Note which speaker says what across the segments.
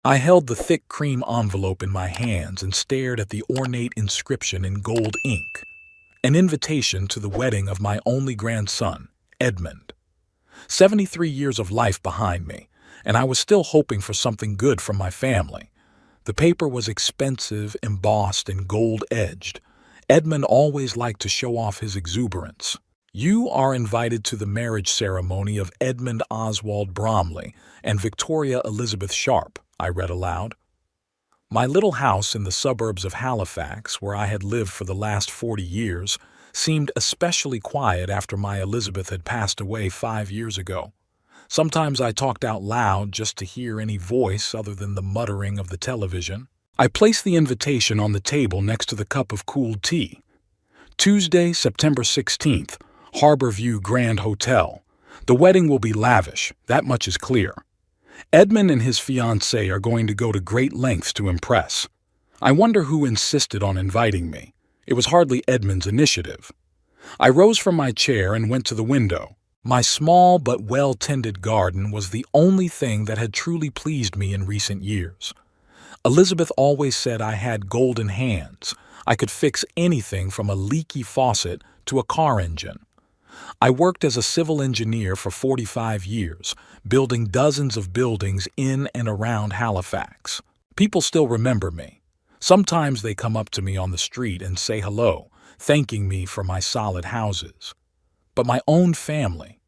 Speaker 1: I held the thick cream envelope in my hands and stared at the ornate inscription in gold ink. An invitation to the wedding of my only grandson, Edmund. 73 years of life behind me, and I was still hoping for something good from my family. The paper was expensive, embossed, and gold-edged. Edmund always liked to show off his exuberance. You are invited to the marriage ceremony of Edmund Oswald Bromley and Victoria Elizabeth Sharp, I read aloud. My little house in the suburbs of Halifax, where I had lived for the last 40 years, seemed especially quiet after my Elizabeth had passed away 5 years ago. Sometimes I talked out loud just to hear any voice other than the muttering of the television. I placed the invitation on the table next to the cup of cooled tea. Tuesday, September 16th, Harborview Grand Hotel. The wedding will be lavish, that much is clear. Edmund and his fiancée are going to go to great lengths to impress. I wonder who insisted on inviting me. It was hardly Edmund's initiative. I rose from my chair and went to the window. My small but well-tended garden was the only thing that had truly pleased me in recent years. Elizabeth always said I had golden hands. I could fix anything from a leaky faucet to a car engine. I worked as a civil engineer for 45 years, building dozens of buildings in and around Halifax. People still remember me. Sometimes they come up to me on the street and say hello, thanking me for my solid houses. But my own family.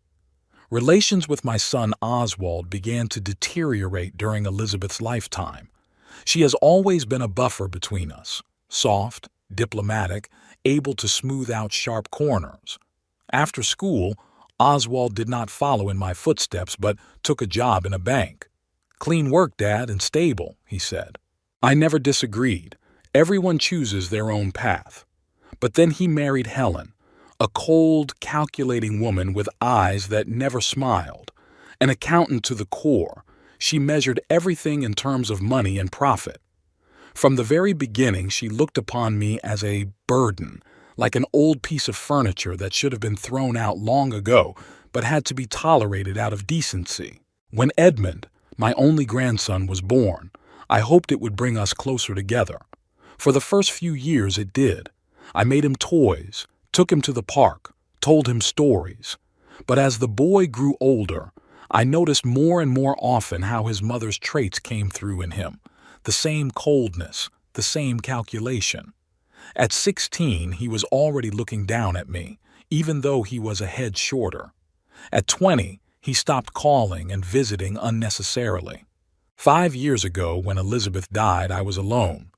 Speaker 1: Relations with my son Oswald began to deteriorate during Elizabeth's lifetime. She has always been a buffer between us, soft, diplomatic, able to smooth out sharp corners. After school, Oswald did not follow in my footsteps but took a job in a bank. "Clean work, Dad, and stable," he said. I never disagreed. Everyone chooses their own path. But then he married Helen, a cold, calculating woman with eyes that never smiled. An accountant to the core, she measured everything in terms of money and profit. From the very beginning, she looked upon me as a burden, like an old piece of furniture that should have been thrown out long ago, but had to be tolerated out of decency. When Edmund, my only grandson, was born, I hoped it would bring us closer together. For the first few years it did. I made him toys, took him to the park, told him stories. But as the boy grew older, I noticed more and more often how his mother's traits came through in him. The same coldness, the same calculation. At 16, he was already looking down at me, even though he was a head shorter. At 20, he stopped calling and visiting unnecessarily. 5 years ago, when Elizabeth died, I was alone.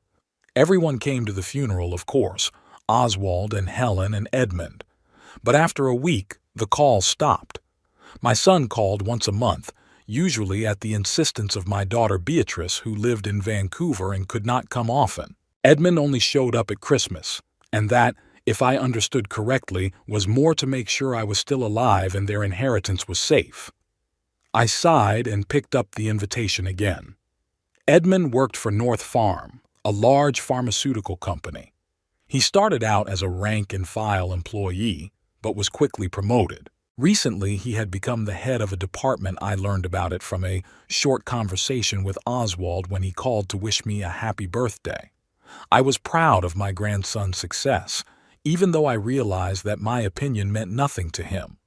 Speaker 1: Everyone came to the funeral, of course, Oswald and Helen and Edmund. But after a week, the calls stopped. My son called once a month, usually at the insistence of my daughter Beatrice, who lived in Vancouver and could not come often. Edmund only showed up at Christmas, and that, if I understood correctly, was more to make sure I was still alive and their inheritance was safe. I sighed and picked up the invitation again. Edmund worked for North Farm, a large pharmaceutical company. He started out as a rank-and-file employee, but was quickly promoted. Recently, he had become the head of a department. I learned about it from a short conversation with Oswald when he called to wish me a happy birthday. I was proud of my grandson's success, even though I realized that my opinion meant nothing to him.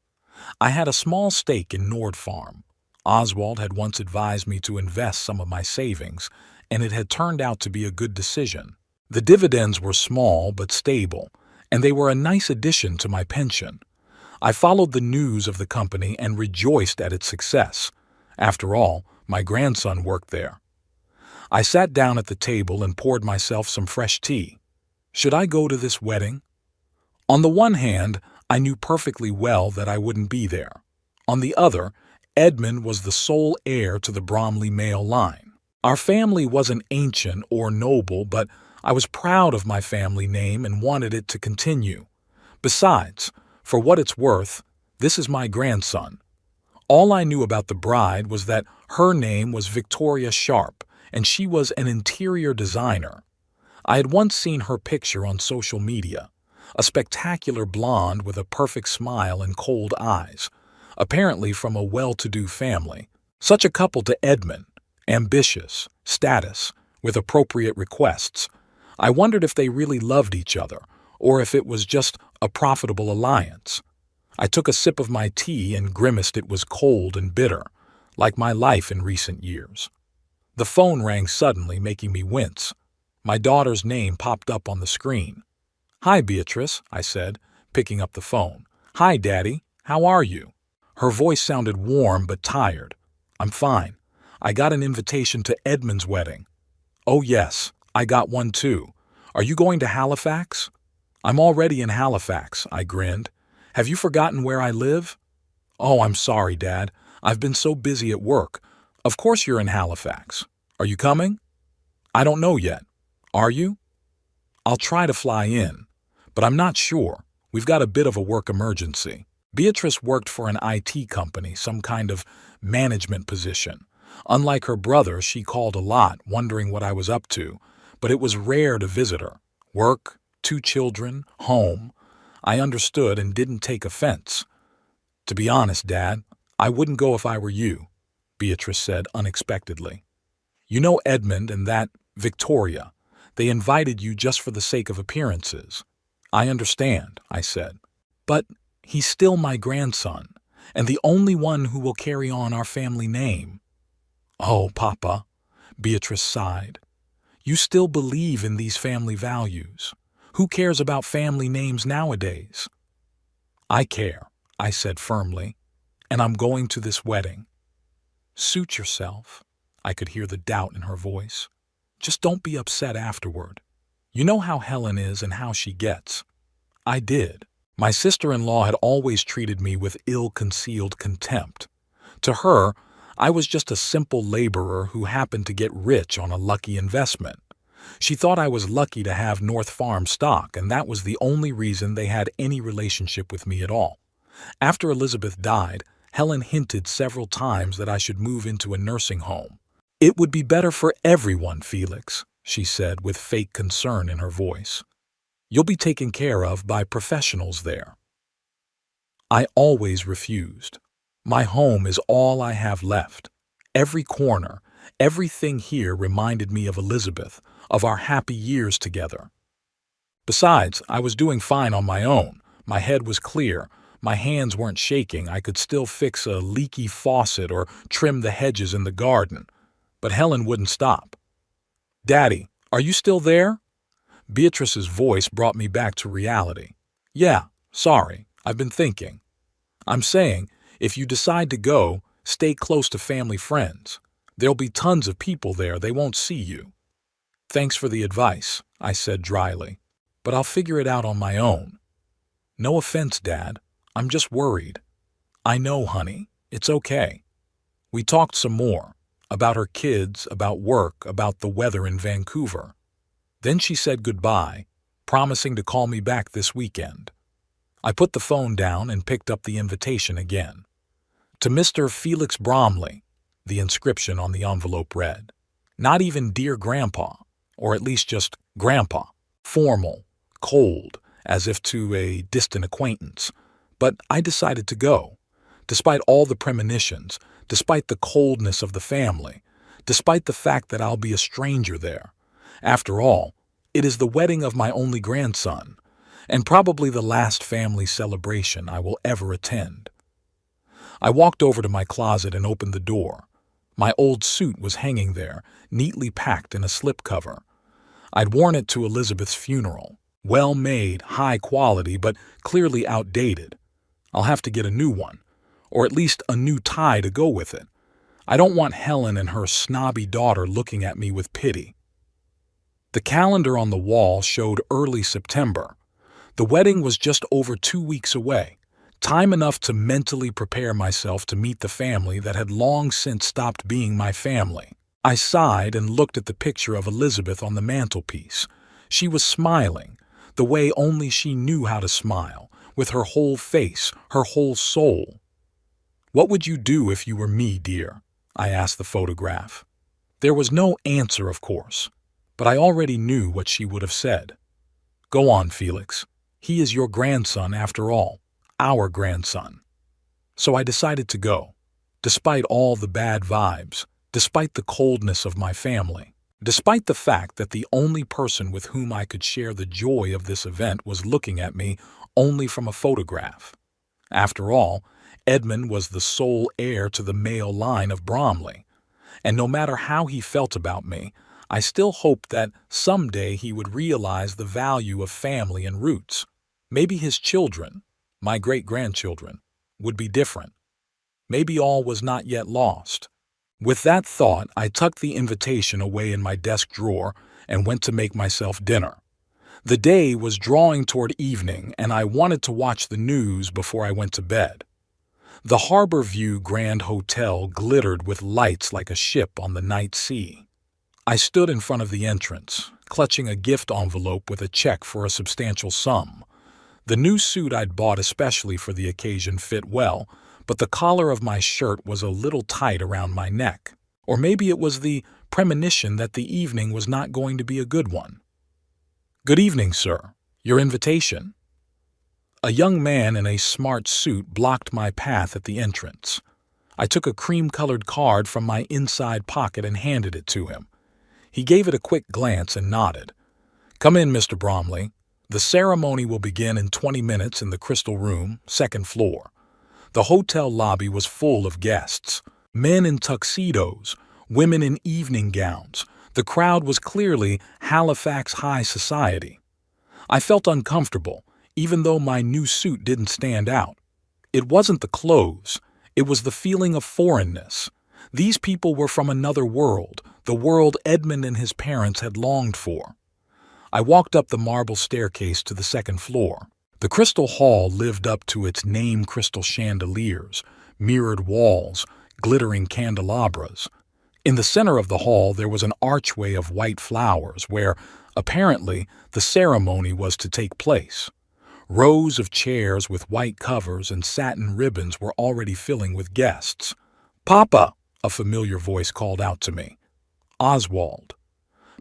Speaker 1: I had a small stake in Nord Farm. Oswald had once advised me to invest some of my savings, and it had turned out to be a good decision. The dividends were small but stable, and they were a nice addition to my pension. I followed the news of the company and rejoiced at its success. After all, my grandson worked there. I sat down at the table and poured myself some fresh tea. Should I go to this wedding? On the one hand, I knew perfectly well that I wouldn't be there. On the other, Edmund was the sole heir to the Bromley male line. Our family wasn't ancient or noble, but I was proud of my family name and wanted it to continue. Besides, for what it's worth, this is my grandson. All I knew about the bride was that her name was Victoria Sharp, and she was an interior designer. I had once seen her picture on social media, a spectacular blonde with a perfect smile and cold eyes, apparently from a well-to-do family. Such a couple to Edmund, ambitious, status, with appropriate requests. I wondered if they really loved each other, or if it was just a profitable alliance. I took a sip of my tea and grimaced it was cold and bitter, like my life in recent years. The phone rang suddenly, making me wince. My daughter's name popped up on the screen. "Hi, Beatrice," I said, picking up the phone. "Hi, Daddy. How are you?" Her voice sounded warm but tired. "I'm fine. I got an invitation to Edmund's wedding." "Oh, yes, I got one too. Are you going to Halifax?" "I'm already in Halifax," I grinned. "Have you forgotten where I live?" "Oh, I'm sorry, Dad. I've been so busy at work. Of course you're in Halifax. Are you coming?" "I don't know yet. Are you?" "I'll try to fly in, but I'm not sure. We've got a bit of a work emergency." Beatrice worked for an IT company, some kind of management position. Unlike her brother, she called a lot, wondering what I was up to, but it was rare to visit her. Work, 2 children, home. I understood and didn't take offense. "To be honest, Dad, I wouldn't go if I were you," Beatrice said unexpectedly. "You know Edmund and that Victoria. They invited you just for the sake of appearances." "I understand," I said. "But he's still my grandson, and the only one who will carry on our family name." "Oh, Papa," Beatrice sighed. "You still believe in these family values. Who cares about family names nowadays?" "I care," I said firmly, "and I'm going to this wedding." "Suit yourself." I could hear the doubt in her voice. "Just don't be upset afterward. You know how Helen is and how she gets." I did. My sister-in-law had always treated me with ill-concealed contempt. To her, I was just a simple laborer who happened to get rich on a lucky investment. She thought I was lucky to have North Farm stock, and that was the only reason they had any relationship with me at all. After Elizabeth died, Helen hinted several times that I should move into a nursing home. "It would be better for everyone, Felix," she said with fake concern in her voice. "You'll be taken care of by professionals there." I always refused. My home is all I have left. Every corner, everything here reminded me of Elizabeth, of our happy years together. Besides, I was doing fine on my own. My head was clear. My hands weren't shaking. I could still fix a leaky faucet or trim the hedges in the garden. But Helen wouldn't stop. "Daddy, are you still there?" Beatrice's voice brought me back to reality. "Yeah, sorry, I've been thinking. I'm saying, if you decide to go, stay close to family friends. There'll be tons of people there, they won't see you." "Thanks for the advice," I said dryly, "but I'll figure it out on my own." "No offense, Dad. I'm just worried." "I know, honey. It's okay." We talked some more, about her kids, about work, about the weather in Vancouver. Then she said goodbye, promising to call me back this weekend. I put the phone down and picked up the invitation again. "To Mr. Felix Bromley," the inscription on the envelope read. Not even "Dear Grandpa," or at least just "Grandpa." Formal, cold, as if to a distant acquaintance. But I decided to go. Despite all the premonitions, despite the coldness of the family, despite the fact that I'll be a stranger there. After all, it is the wedding of my only grandson, and probably the last family celebration I will ever attend. I walked over to my closet and opened the door. My old suit was hanging there, neatly packed in a slipcover. I'd worn it to Elizabeth's funeral. Well made, high quality, but clearly outdated. I'll have to get a new one, or at least a new tie to go with it. I don't want Helen and her snobby daughter looking at me with pity. The calendar on the wall showed early September. The wedding was just over 2 weeks away, time enough to mentally prepare myself to meet the family that had long since stopped being my family. I sighed and looked at the picture of Elizabeth on the mantelpiece. She was smiling, the way only she knew how to smile, with her whole face, her whole soul. "What would you do if you were me, dear?" I asked the photograph. There was no answer, of course, but I already knew what she would have said. "Go on, Felix. He is your grandson after all, our grandson." So I decided to go, despite all the bad vibes, despite the coldness of my family, despite the fact that the only person with whom I could share the joy of this event was looking at me only from a photograph. After all, Edmund was the sole heir to the male line of Bromley, and no matter how he felt about me, I still hoped that someday he would realize the value of family and roots. Maybe his children, my great-grandchildren, would be different. Maybe all was not yet lost. With that thought, I tucked the invitation away in my desk drawer and went to make myself dinner. The day was drawing toward evening, and I wanted to watch the news before I went to bed. The Harbor View Grand Hotel glittered with lights like a ship on the night sea. I stood in front of the entrance, clutching a gift envelope with a check for a substantial sum. The new suit I'd bought especially for the occasion fit well, but the collar of my shirt was a little tight around my neck. Or maybe it was the premonition that the evening was not going to be a good one. "Good evening, sir. Your invitation." A young man in a smart suit blocked my path at the entrance. I took a cream-colored card from my inside pocket and handed it to him. He gave it a quick glance and nodded. "Come in, Mr. Bromley. The ceremony will begin in 20 minutes in the Crystal Room, second floor." The hotel lobby was full of guests. Men in tuxedos, women in evening gowns. The crowd was clearly Halifax high society. I felt uncomfortable, even though my new suit didn't stand out. It wasn't the clothes. It was the feeling of foreignness. These people were from another world, the world Edmund and his parents had longed for. I walked up the marble staircase to the second floor. The Crystal Hall lived up to its name: crystal chandeliers, mirrored walls, glittering candelabras. In the center of the hall there was an archway of white flowers where, apparently, the ceremony was to take place. Rows of chairs with white covers and satin ribbons were already filling with guests. "Papa!" a familiar voice called out to me. "Oswald."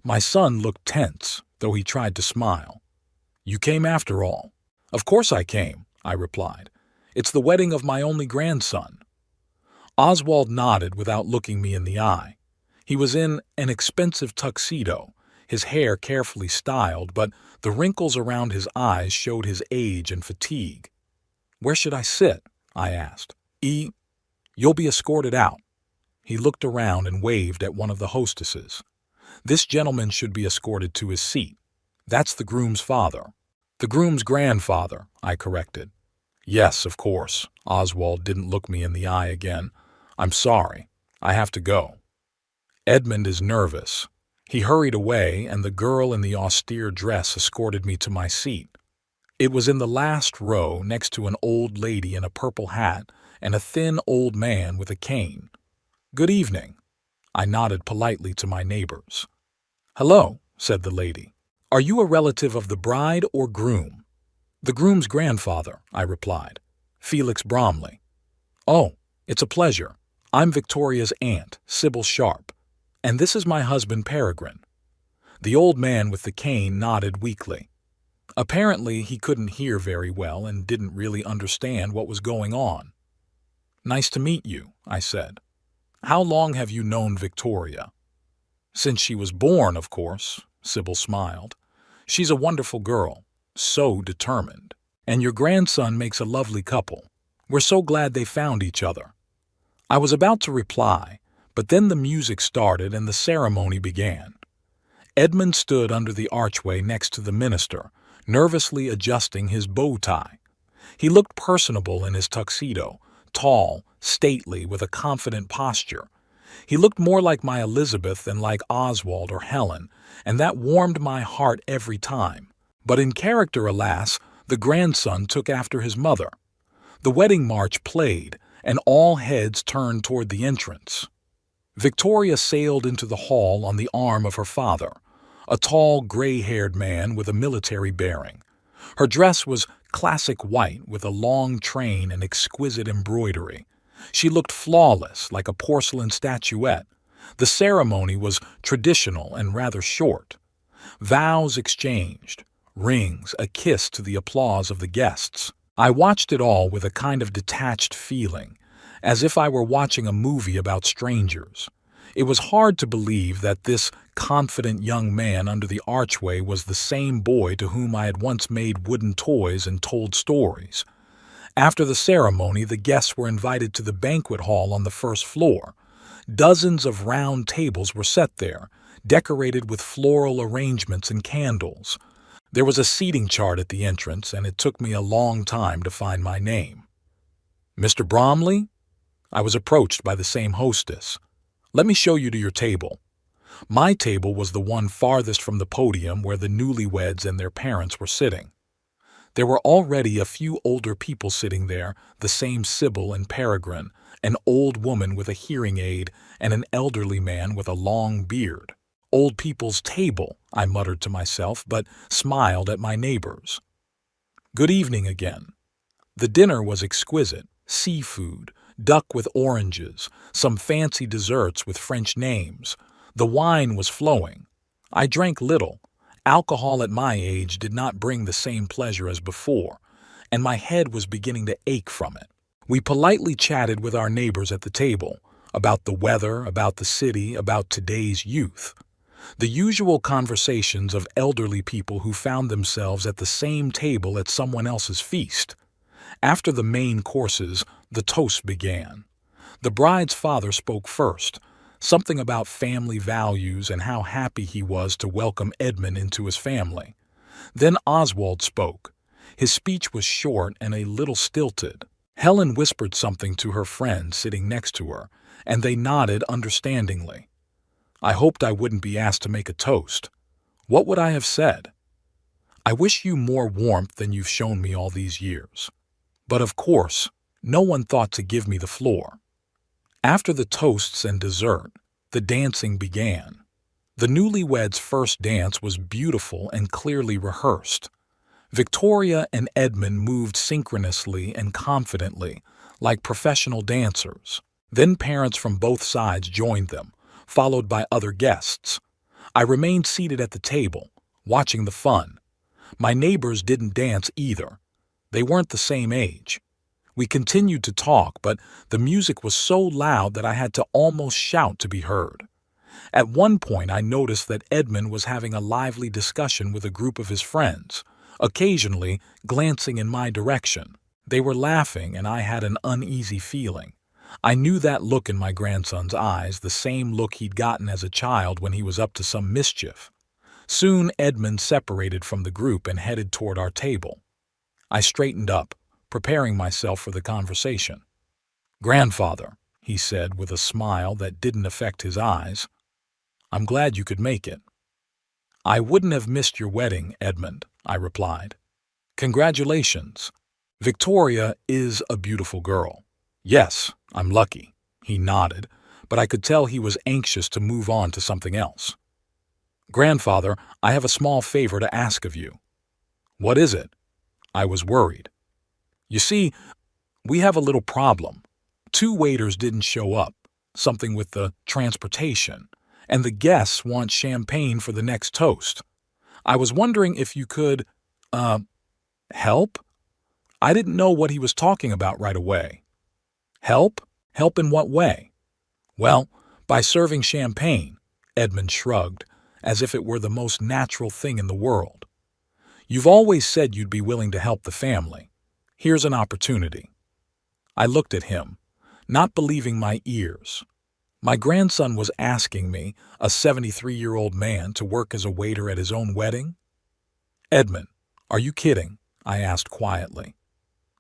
Speaker 1: My son looked tense, though he tried to smile. "You came after all." "Of course I came," I replied. "It's the wedding of my only grandson." Oswald nodded without looking me in the eye. He was in an expensive tuxedo, his hair carefully styled, but the wrinkles around his eyes showed his age and fatigue. "Where should I sit?" I asked. "You'll be escorted out." He looked around and waved at one of the hostesses. "This gentleman should be escorted to his seat. That's the groom's father." "The groom's grandfather," I corrected. "Yes, of course." Oswald didn't look me in the eye again. "I'm sorry. I have to go." Edmund is nervous. He hurried away, and the girl in the austere dress escorted me to my seat. It was in the last row, next to an old lady in a purple hat and a thin old man with a cane. "Good evening." I nodded politely to my neighbors. "Hello," said the lady. "Are you a relative of the bride or groom?" "The groom's grandfather," I replied. "Felix Bromley." "Oh, it's a pleasure. I'm Victoria's aunt, Sybil Sharp, and this is my husband Peregrine." The old man with the cane nodded weakly. Apparently, he couldn't hear very well and didn't really understand what was going on. "Nice to meet you," I said. "How long have you known Victoria?" "Since she was born, of course," Sybil smiled. "She's a wonderful girl, so determined. And your grandson makes a lovely couple. We're so glad they found each other." I was about to reply, but then the music started and the ceremony began. Edmund stood under the archway next to the minister, nervously adjusting his bow tie. He looked personable in his tuxedo, tall, stately, with a confident posture. He looked more like my Elizabeth than like Oswald or Helen, and that warmed my heart every time. But in character, alas, the grandson took after his mother. The wedding march played, and all heads turned toward the entrance. Victoria sailed into the hall on the arm of her father, a tall, gray-haired man with a military bearing. Her dress was classic white with a long train and exquisite embroidery. She looked flawless, like a porcelain statuette. The ceremony was traditional and rather short. Vows exchanged, rings, a kiss to the applause of the guests. I watched it all with a kind of detached feeling, as if I were watching a movie about strangers. It was hard to believe that this confident young man under the archway was the same boy to whom I had once made wooden toys and told stories. After the ceremony, the guests were invited to the banquet hall on the first floor. Dozens of round tables were set there, decorated with floral arrangements and candles. There was a seating chart at the entrance, and it took me a long time to find my name. "Mr. Bromley?" I was approached by the same hostess. "Let me show you to your table." My table was the one farthest from the podium where the newlyweds and their parents were sitting. There were already a few older people sitting there, the same Sybil and Peregrine, an old woman with a hearing aid, and an elderly man with a long beard. "Old people's table," I muttered to myself, but smiled at my neighbors. "Good evening again." The dinner was exquisite: seafood, duck with oranges, some fancy desserts with French names. The wine was flowing. I drank little. Alcohol at my age did not bring the same pleasure as before, and my head was beginning to ache from it. We politely chatted with our neighbors at the table, about the weather, about the city, about today's youth. The usual conversations of elderly people who found themselves at the same table at someone else's feast. After the main courses, the toast began. The bride's father spoke first, something about family values and how happy he was to welcome Edmund into his family. Then Oswald spoke. His speech was short and a little stilted. Helen whispered something to her friend sitting next to her, and they nodded understandingly. I hoped I wouldn't be asked to make a toast. What would I have said? "I wish you more warmth than you've shown me all these years." But of course, no one thought to give me the floor. After the toasts and dessert, the dancing began. The newlyweds' first dance was beautiful and clearly rehearsed. Victoria and Edmund moved synchronously and confidently, like professional dancers. Then parents from both sides joined them, followed by other guests. I remained seated at the table, watching the fun. My neighbors didn't dance either. They weren't the same age. We continued to talk, but the music was so loud that I had to almost shout to be heard. At one point, I noticed that Edmund was having a lively discussion with a group of his friends, occasionally glancing in my direction. They were laughing, and I had an uneasy feeling. I knew that look in my grandson's eyes, the same look he'd gotten as a child when he was up to some mischief. Soon Edmund separated from the group and headed toward our table. I straightened up, preparing myself for the conversation. "Grandfather," he said with a smile that didn't affect his eyes, "I'm glad you could make it." "I wouldn't have missed your wedding, Edmund," I replied. "Congratulations. Victoria is a beautiful girl." "Yes, I'm lucky," he nodded, but I could tell he was anxious to move on to something else. "Grandfather, I have a small favor to ask of you." "What is it?" I was worried. "You see, we have a little problem. 2 waiters didn't show up, something with the transportation, and the guests want champagne for the next toast. I was wondering if you could, help?" I didn't know what he was talking about right away. "Help? Help in what way?" "Well, by serving champagne," Edmund shrugged, as if it were the most natural thing in the world. "You've always said you'd be willing to help the family. Here's an opportunity." I looked at him, not believing my ears. My grandson was asking me, a 73-year-old man, to work as a waiter at his own wedding? "Edmund, are you kidding?" I asked quietly.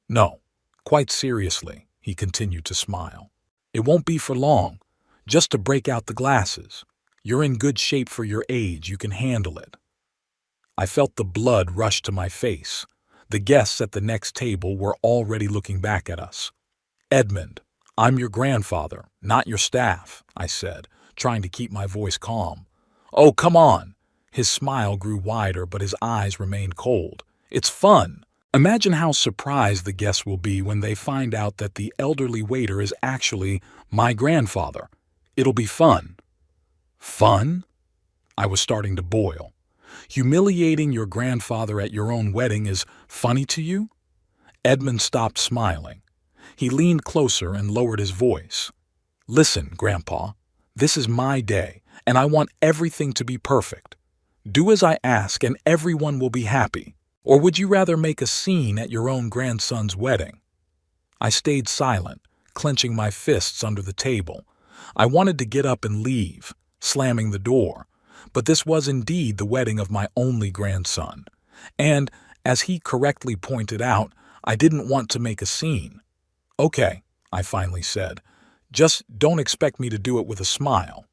Speaker 1: "No, quite seriously," he continued to smile. "It won't be for long, just to break out the glasses. You're in good shape for your age, you can handle it." I felt the blood rush to my face. The guests at the next table were already looking back at us. "Edmund, I'm your grandfather, not your staff," I said, trying to keep my voice calm. "Oh, come on." His smile grew wider, but his eyes remained cold. "It's fun. Imagine how surprised the guests will be when they find out that the elderly waiter is actually my grandfather. It'll be fun." "Fun?" I was starting to boil. "Humiliating your grandfather at your own wedding is funny to you?" Edmund stopped smiling. He leaned closer and lowered his voice. "Listen, Grandpa, This is my day, and I want everything to be perfect. Do as I ask and everyone will be happy. Or would you rather make a scene at your own grandson's wedding?" I stayed silent, clenching my fists under the table. I wanted to get up and leave, slamming the door, but this was indeed the wedding of my only grandson. And, as he correctly pointed out, I didn't want to make a scene. "Okay," I finally said. "Just don't expect me to do it with a smile."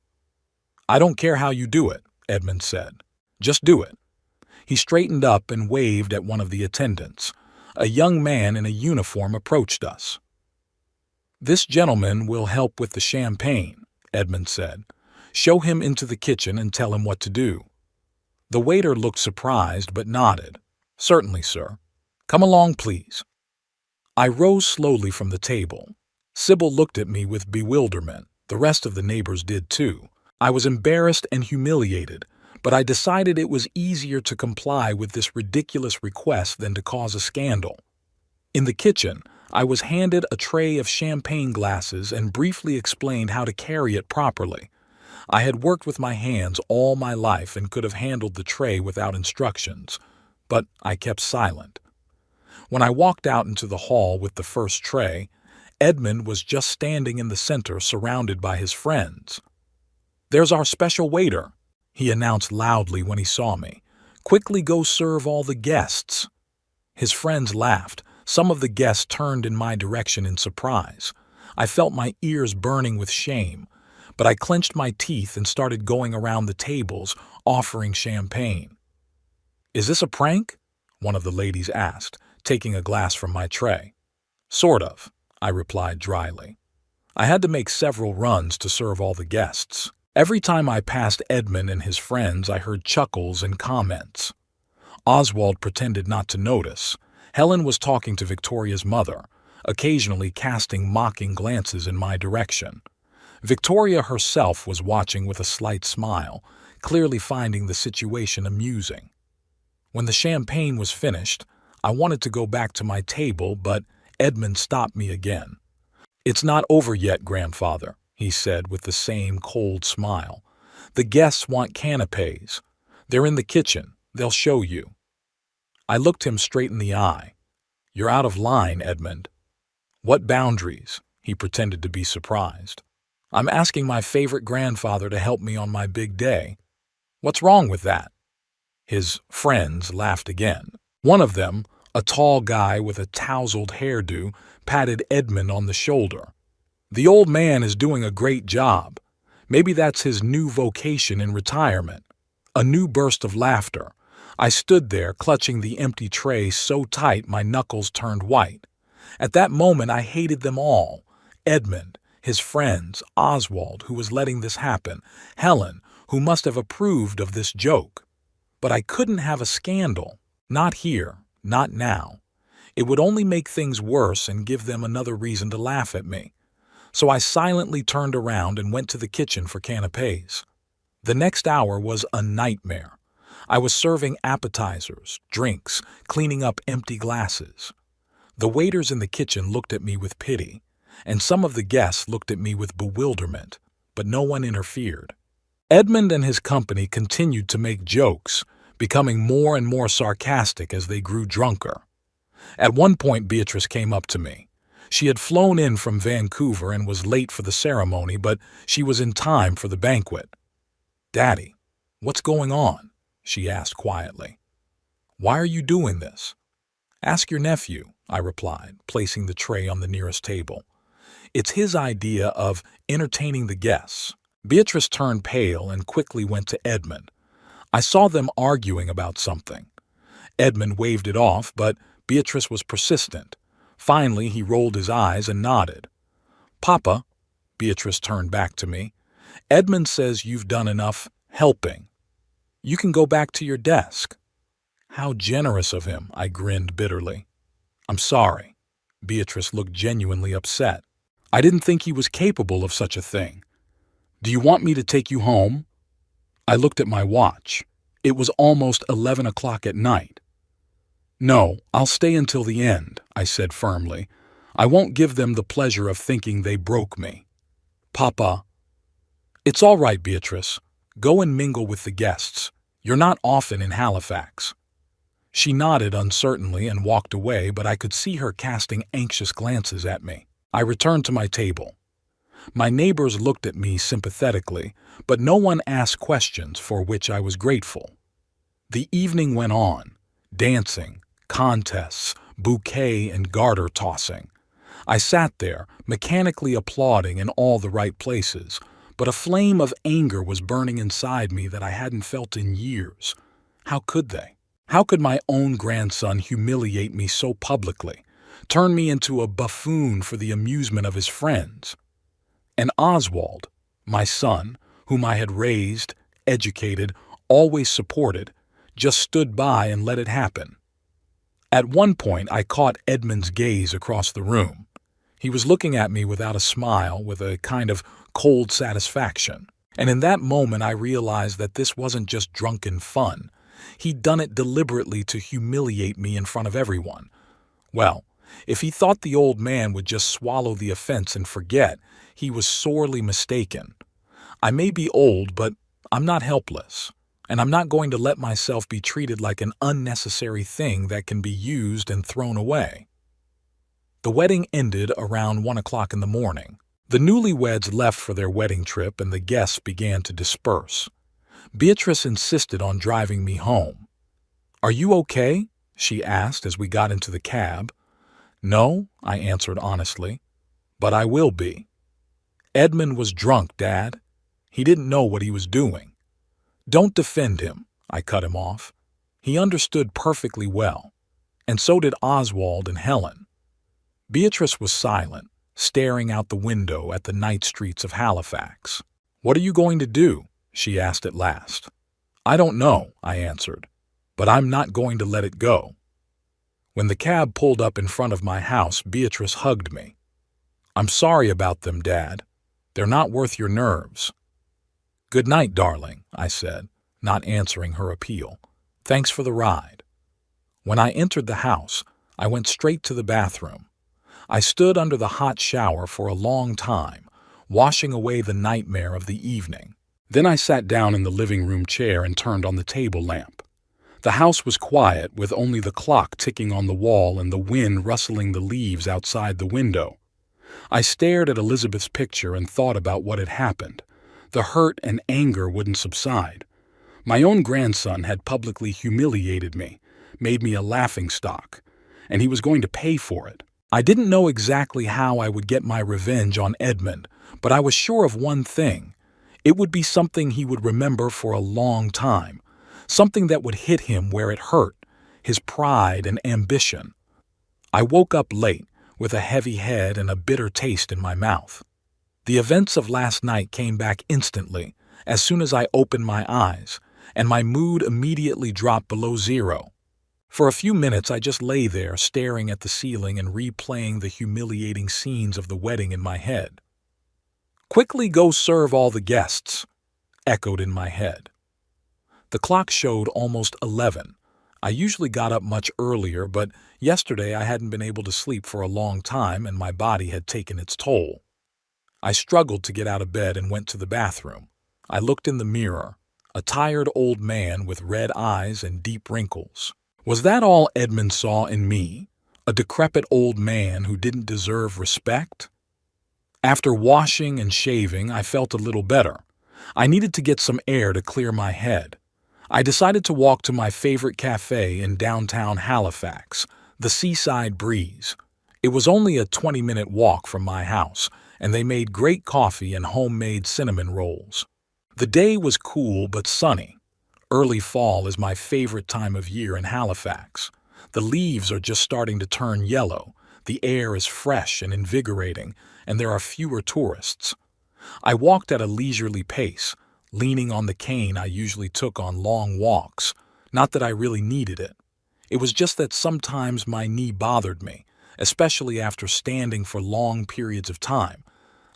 Speaker 1: "I don't care how you do it," Edmund said. "Just do it." He straightened up and waved at one of the attendants. A young man in a uniform approached us. "This gentleman will help with the champagne," Edmund said. "Show him into the kitchen and tell him what to do." The waiter looked surprised but nodded. "Certainly, sir. Come along, please." I rose slowly from the table. Sybil looked at me with bewilderment. The rest of the neighbors did too. I was embarrassed and humiliated, but I decided it was easier to comply with this ridiculous request than to cause a scandal. In the kitchen, I was handed a tray of champagne glasses and briefly explained how to carry it properly. I had worked with my hands all my life and could have handled the tray without instructions, but I kept silent. When I walked out into the hall with the first tray, Edmund was just standing in the center surrounded by his friends. "There's our special waiter," he announced loudly when he saw me. "Quickly go serve all the guests." His friends laughed. Some of the guests turned in my direction in surprise. I felt my ears burning with shame, but I clenched my teeth and started going around the tables, offering champagne. "Is this a prank?" one of the ladies asked, taking a glass from my tray. "Sort of," I replied dryly. I had to make several runs to serve all the guests. Every time I passed Edmund and his friends, I heard chuckles and comments. Oswald pretended not to notice. Helen was talking to Victoria's mother, occasionally casting mocking glances in my direction. Victoria herself was watching with a slight smile, clearly finding the situation amusing. When the champagne was finished, I wanted to go back to my table, but Edmund stopped me again. "It's not over yet, grandfather," he said with the same cold smile. "The guests want canapés. They're in the kitchen. They'll show you." I looked him straight in the eye. "You're out of line, Edmund." "What boundaries?" He pretended to be surprised. "I'm asking my favorite grandfather to help me on my big day. What's wrong with that?" His friends laughed again. One of them, a tall guy with a tousled hairdo, patted Edmund on the shoulder. "The old man is doing a great job. Maybe that's his new vocation in retirement." A new burst of laughter. I stood there, clutching the empty tray so tight my knuckles turned white. At that moment I hated them all. Edmund, his friends, Oswald, who was letting this happen, Helen, who must have approved of this joke. But I couldn't have a scandal. Not here, not now. It would only make things worse and give them another reason to laugh at me. So I silently turned around and went to the kitchen for canapés. The next hour was a nightmare. I was serving appetizers, drinks, cleaning up empty glasses. The waiters in the kitchen looked at me with pity, and some of the guests looked at me with bewilderment, but no one interfered. Edmund and his company continued to make jokes, becoming more and more sarcastic as they grew drunker. At one point, Beatrice came up to me. She had flown in from Vancouver and was late for the ceremony, but she was in time for the banquet. "Daddy, what's going on?" she asked quietly. "Why are you doing this?" "Ask your nephew," I replied, placing the tray on the nearest table. "It's his idea of entertaining the guests." Beatrice turned pale and quickly went to Edmund. I saw them arguing about something. Edmund waved it off, but Beatrice was persistent. Finally, he rolled his eyes and nodded. "Papa," Beatrice turned back to me, "Edmund says you've done enough helping. You can go back to your desk." "How generous of him," I grinned bitterly. "I'm sorry." Beatrice looked genuinely upset. "I didn't think he was capable of such a thing. Do you want me to take you home?" I looked at my watch. It was almost 11 o'clock at night. "No, I'll stay until the end," I said firmly. "I won't give them the pleasure of thinking they broke me." "Papa." "It's all right, Beatrice. Go and mingle with the guests. You're not often in Halifax." She nodded uncertainly and walked away, but I could see her casting anxious glances at me. I returned to my table. My neighbors looked at me sympathetically, but no one asked questions, for which I was grateful. The evening went on. Dancing, contests, bouquet and garter tossing. I sat there, mechanically applauding in all the right places, but a flame of anger was burning inside me that I hadn't felt in years. How could they? How could my own grandson humiliate me so publicly, turn me into a buffoon for the amusement of his friends? And Oswald, my son, whom I had raised, educated, always supported, just stood by and let it happen. At one point, I caught Edmund's gaze across the room. He was looking at me without a smile, with a kind of cold satisfaction. And in that moment, I realized that this wasn't just drunken fun. He'd done it deliberately to humiliate me in front of everyone. Well, if he thought the old man would just swallow the offense and forget, he was sorely mistaken. I may be old, but I'm not helpless, and I'm not going to let myself be treated like an unnecessary thing that can be used and thrown away. The wedding ended around 1 o'clock in the morning. The newlyweds left for their wedding trip and the guests began to disperse. Beatrice insisted on driving me home. "Are you okay?" she asked as we got into the cab. "No," I answered honestly, "but I will be." "Edmund was drunk, Dad. He didn't know what he was doing." "Don't defend him," I cut him off. "He understood perfectly well, and so did Oswald and Helen." Beatrice was silent, staring out the window at the night streets of Halifax. "What are you going to do?" she asked at last. "I don't know," I answered, "but I'm not going to let it go." When the cab pulled up in front of my house, Beatrice hugged me. "I'm sorry about them, Dad. They're not worth your nerves." "Good night, darling," I said, not answering her appeal. "Thanks for the ride." When I entered the house, I went straight to the bathroom. I stood under the hot shower for a long time, washing away the nightmare of the evening. Then I sat down in the living room chair and turned on the table lamp. The house was quiet, with only the clock ticking on the wall and the wind rustling the leaves outside the window. I stared at Elizabeth's picture and thought about what had happened. The hurt and anger wouldn't subside. My own grandson had publicly humiliated me, made me a laughingstock, and he was going to pay for it. I didn't know exactly how I would get my revenge on Edmund, but I was sure of one thing. It would be something he would remember for a long time, something that would hit him where it hurt, his pride and ambition. I woke up late, with a heavy head and a bitter taste in my mouth. The events of last night came back instantly, as soon as I opened my eyes, and my mood immediately dropped below zero. For a few minutes I just lay there, staring at the ceiling and replaying the humiliating scenes of the wedding in my head. "Quickly go serve all the guests," echoed in my head. The clock showed almost 11. I usually got up much earlier, but yesterday I hadn't been able to sleep for a long time and my body had taken its toll. I struggled to get out of bed and went to the bathroom. I looked in the mirror, a tired old man with red eyes and deep wrinkles. Was that all Edmund saw in me? A decrepit old man who didn't deserve respect? After washing and shaving, I felt a little better. I needed to get some air to clear my head. I decided to walk to my favorite cafe in downtown Halifax, the Seaside Breeze. It was only a 20-minute walk from my house, and they made great coffee and homemade cinnamon rolls. The day was cool but sunny. Early fall is my favorite time of year in Halifax. The leaves are just starting to turn yellow, the air is fresh and invigorating, and there are fewer tourists. I walked at a leisurely pace, leaning on the cane I usually took on long walks. Not that I really needed it. It was just that sometimes my knee bothered me, especially after standing for long periods of time.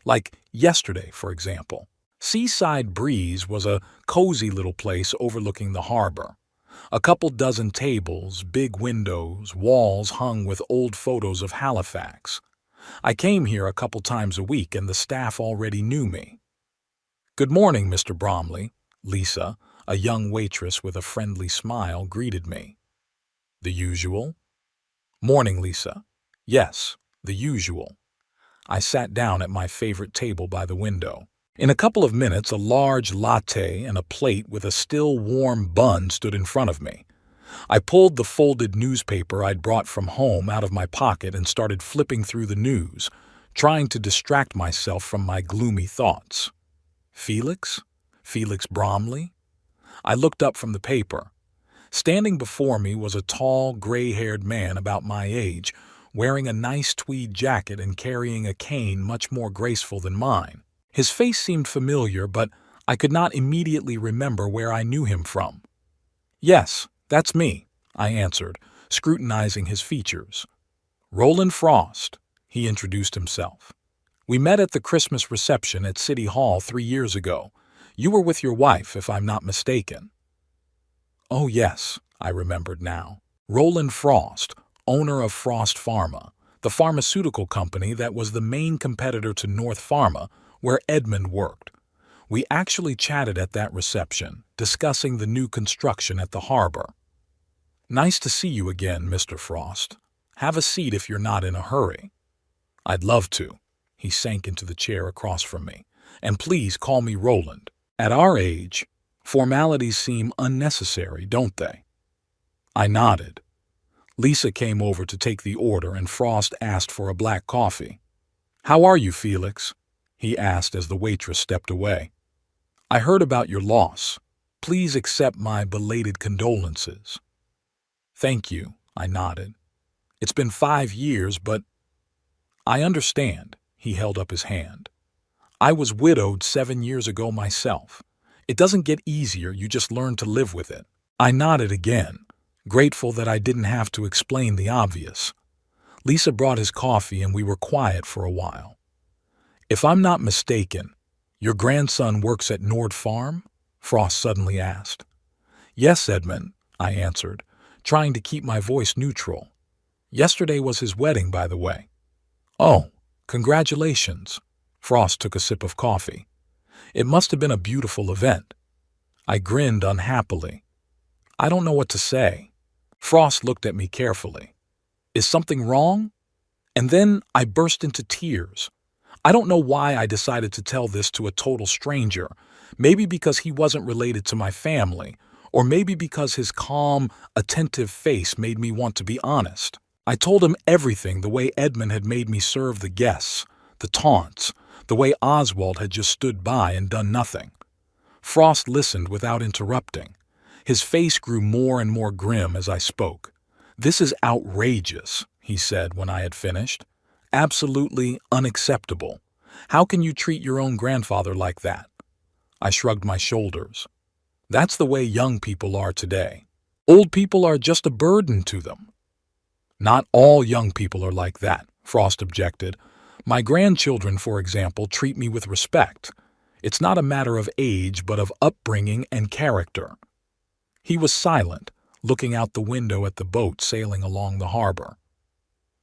Speaker 1: Like yesterday, for example. Seaside Breeze was a cozy little place overlooking the harbor. A couple dozen tables, big windows, walls hung with old photos of Halifax. I came here a couple times a week and the staff already knew me. Good morning, Mr. Bromley. Lisa, a young waitress with a friendly smile, greeted me. The usual? Morning, Lisa. Yes, the usual. I sat down at my favorite table by the window. In a couple of minutes, a large latte and a plate with a still warm bun stood in front of me. I pulled the folded newspaper I'd brought from home out of my pocket and started flipping through the news, trying to distract myself from my gloomy thoughts. Felix? Felix Bromley? I looked up from the paper. Standing before me was a tall, gray-haired man about my age, wearing a nice tweed jacket and carrying a cane much more graceful than mine. His face seemed familiar, but I could not immediately remember where I knew him from. Yes, that's me, I answered, scrutinizing his features. Roland Frost, he introduced himself. We met at the Christmas reception at City Hall 3 years ago. You were with your wife, if I'm not mistaken. Oh yes, I remembered now. Roland Frost, owner of Frost Pharma, the pharmaceutical company that was the main competitor to North Pharma, where Edmund worked. We actually chatted at that reception, discussing the new construction at the harbor. Nice to see you again, Mr. Frost. Have a seat if you're not in a hurry. I'd love to. He sank into the chair across from me. And please call me Roland. At our age, formalities seem unnecessary, don't they? I nodded. Lisa came over to take the order and Frost asked for a black coffee. How are you, Felix? He asked as the waitress stepped away. I heard about your loss. Please accept my belated condolences. Thank you, I nodded. It's been 5 years, but I understand, he held up his hand. I was widowed 7 years ago myself. It doesn't get easier, you just learn to live with it. I nodded again, grateful that I didn't have to explain the obvious. Lisa brought his coffee and we were quiet for a while. If I'm not mistaken, your grandson works at Nord Farm? Frost suddenly asked. Yes, Edmund, I answered, trying to keep my voice neutral. Yesterday was his wedding, by the way. Oh, congratulations. Frost took a sip of coffee. It must have been a beautiful event. I grinned unhappily. I don't know what to say. Frost looked at me carefully. Is something wrong? And then I burst into tears. I don't know why I decided to tell this to a total stranger. Maybe because he wasn't related to my family, or maybe because his calm, attentive face made me want to be honest. I told him everything, the way Edmund had made me serve the guests, the taunts, the way Oswald had just stood by and done nothing. Frost listened without interrupting. His face grew more and more grim as I spoke. This is outrageous, he said when I had finished. Absolutely unacceptable. How can you treat your own grandfather like that? I shrugged my shoulders. That's the way young people are today. Old people are just a burden to them. Not all young people are like that, Frost objected. My grandchildren, for example, treat me with respect. It's not a matter of age, but of upbringing and character. He was silent, looking out the window at the boat sailing along the harbor.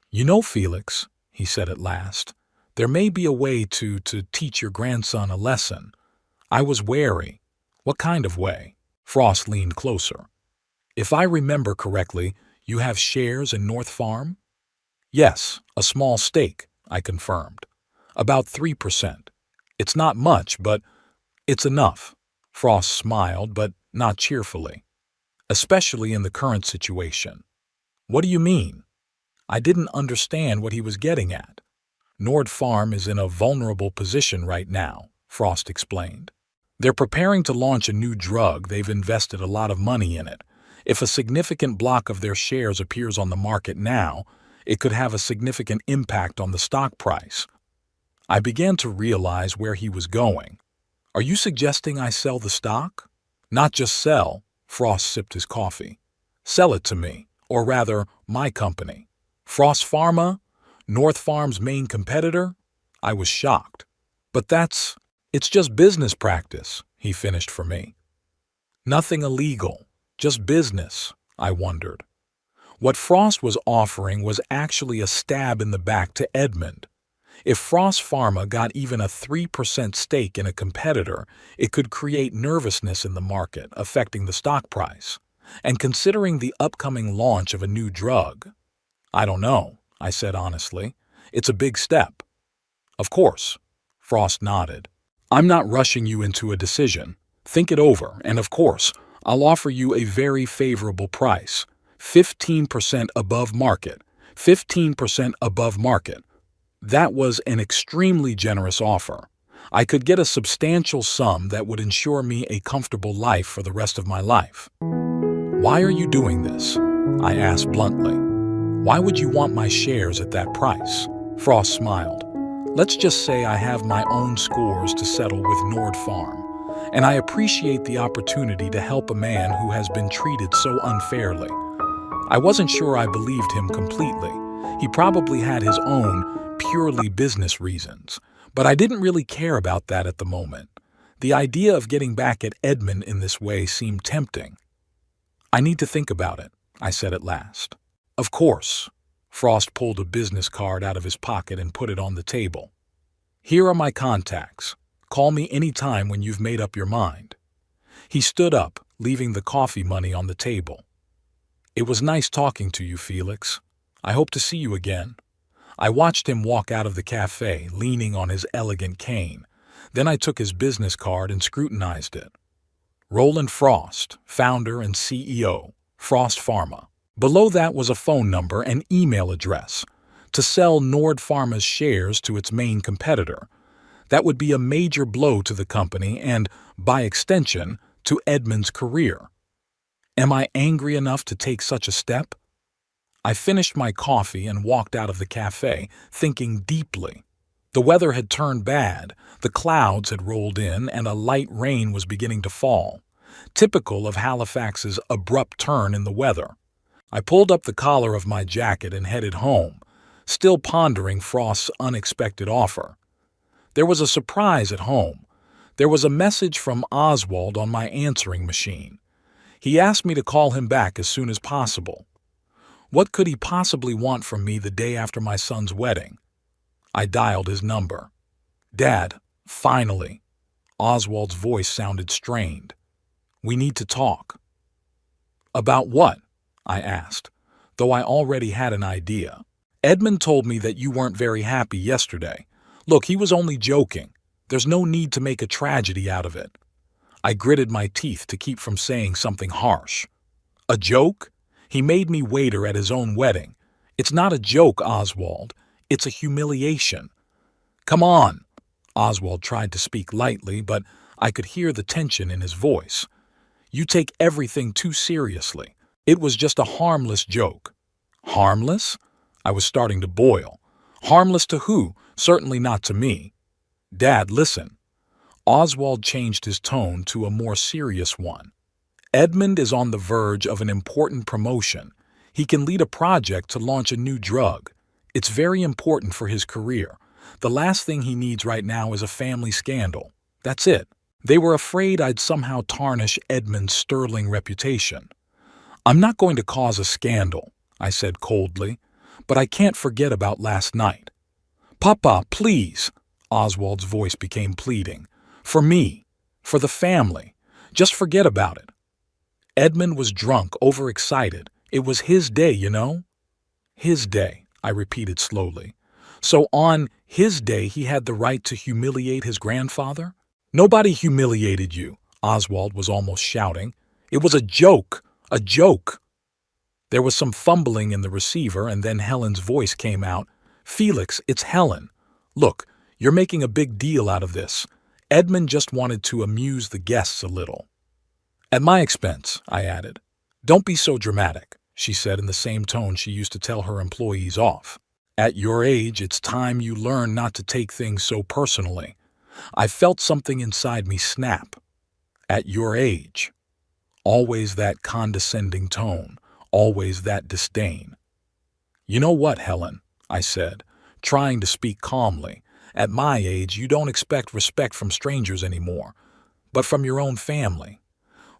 Speaker 1: You know, Felix, he said at last, there may be a way to teach your grandson a lesson. I was wary. What kind of way? Frost leaned closer. If I remember correctly, you have shares in North Farm? Yes, a small stake, I confirmed. About 3%. It's not much, but it's enough. Frost smiled, but not cheerfully. Especially in the current situation. What do you mean? I didn't understand what he was getting at. Nord Farm is in a vulnerable position right now, Frost explained. They're preparing to launch a new drug. They've invested a lot of money in it. If a significant block of their shares appears on the market now, it could have a significant impact on the stock price. I began to realize where he was going. Are you suggesting I sell the stock? Not just sell, Frost sipped his coffee. Sell it to me, or rather, my company. Frost Pharma? North Farm's main competitor? I was shocked. But it's just business practice, he finished for me. Nothing illegal, just business, I wondered. What Frost was offering was actually a stab in the back to Edmund. If Frost Pharma got even a 3% stake in a competitor, it could create nervousness in the market, affecting the stock price. And considering the upcoming launch of a new drug, I don't know, I said honestly. It's a big step. Of course, Frost nodded. I'm not rushing you into a decision. Think it over, and of course, I'll offer you a very favorable price. 15% above market. 15% above market. That an extremely generous offer. I could get a substantial sum that would ensure me a comfortable life for the rest of my life. Why are you doing this? I asked bluntly. Why would you want my shares at that price? Frost smiled. Let's just say I have my own scores to settle with Nord Farm, and I appreciate the opportunity to help a man who has been treated so unfairly. I wasn't sure I believed him completely. He probably had his own, purely business reasons, but I didn't really care about that at the moment. The idea of getting back at Edmund in this way seemed tempting. I need to think about it, I said at last. Of course. Frost pulled a business card out of his pocket and put it on the table. Here are my contacts. Call me any time when you've made up your mind. He stood up, leaving the coffee money on the table. It was nice talking to you, Felix. I hope to see you again. I watched him walk out of the cafe, leaning on his elegant cane. Then I took his business card and scrutinized it. Roland Frost, founder and CEO, Frost Pharma. Below that was a phone number and email address to sell Nord Pharma's shares to its main competitor. That would be a major blow to the company and, by extension, to Edmund's career. Am I angry enough to take such a step? I finished my coffee and walked out of the cafe, thinking deeply. The weather had turned bad, the clouds had rolled in, and a light rain was beginning to fall, typical of Halifax's abrupt turn in the weather. I pulled up the collar of my jacket and headed home, still pondering Frost's unexpected offer. There was a surprise at home. There was a message from Oswald on my answering machine. He asked me to call him back as soon as possible. What could he possibly want from me the day after my son's wedding? I dialed his number. Dad, finally. Oswald's voice sounded strained. We need to talk. About what? I asked, though I already had an idea. Edmund told me that you weren't very happy yesterday. Look, he was only joking. There's no need to make a tragedy out of it. I gritted my teeth to keep from saying something harsh. A joke? He made me waiter at his own wedding. It's not a joke, Oswald. It's a humiliation. Come on. Oswald tried to speak lightly, but I could hear the tension in his voice. You take everything too seriously. It was just a harmless joke. Harmless? I was starting to boil. Harmless to who? Certainly not to me. Dad, listen. Oswald changed his tone to a more serious one. Edmund is on the verge of an important promotion. He can lead a project to launch a new drug. It's very important for his career. The last thing he needs right now is a family scandal. That's it. They were afraid I'd somehow tarnish Edmund's sterling reputation. I'm not going to cause a scandal, I said coldly, but I can't forget about last night. Papa, please. Oswald's voice became pleading. For me. For the family. Just forget about it. Edmund was drunk, overexcited. It was his day, you know? His day, I repeated slowly. So on his day he had the right to humiliate his grandfather? Nobody humiliated you, Oswald was almost shouting. It was a joke. A joke. There was some fumbling in the receiver, and then Helen's voice came out. Felix, it's Helen. Look, you're making a big deal out of this. Edmund just wanted to amuse the guests a little. At my expense, I added. Don't be so dramatic, she said in the same tone she used to tell her employees off. At your age, it's time you learn not to take things so personally. I felt something inside me snap. At your age. Always that condescending tone, always that disdain. You know what, Helen, I said, trying to speak calmly. At my age, you don't expect respect from strangers anymore, but from your own family.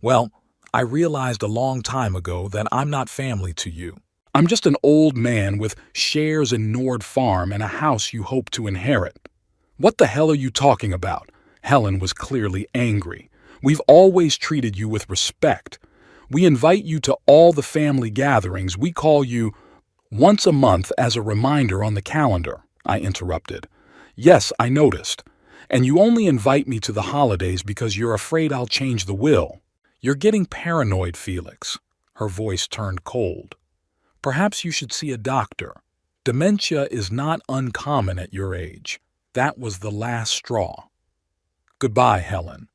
Speaker 1: Well, I realized a long time ago that I'm not family to you. I'm just an old man with shares in Nord Farm and a house you hope to inherit. What the hell are you talking about? Helen was clearly angry. We've always treated you with respect. We invite you to all the family gatherings. We call you once a month as a reminder on the calendar, I interrupted. Yes, I noticed. And you only invite me to the holidays because you're afraid I'll change the will. You're getting paranoid, Felix. Her voice turned cold. Perhaps you should see a doctor. Dementia is not uncommon at your age. That was the last straw. Goodbye, Helen.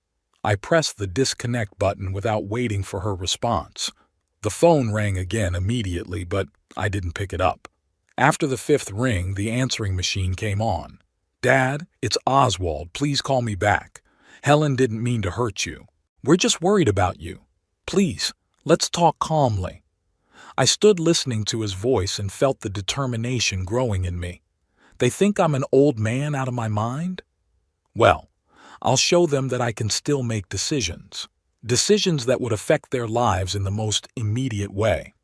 Speaker 1: I pressed the disconnect button without waiting for her response. The phone rang again immediately, but I didn't pick it up. After the fifth ring, the answering machine came on. Dad, it's Oswald. Please call me back. Helen didn't mean to hurt you. We're just worried about you. Please, let's talk calmly. I stood listening to his voice and felt the determination growing in me. They think I'm an old man out of my mind? Well, I'll show them that I can still make decisions. Decisions that would affect their lives in the most immediate way.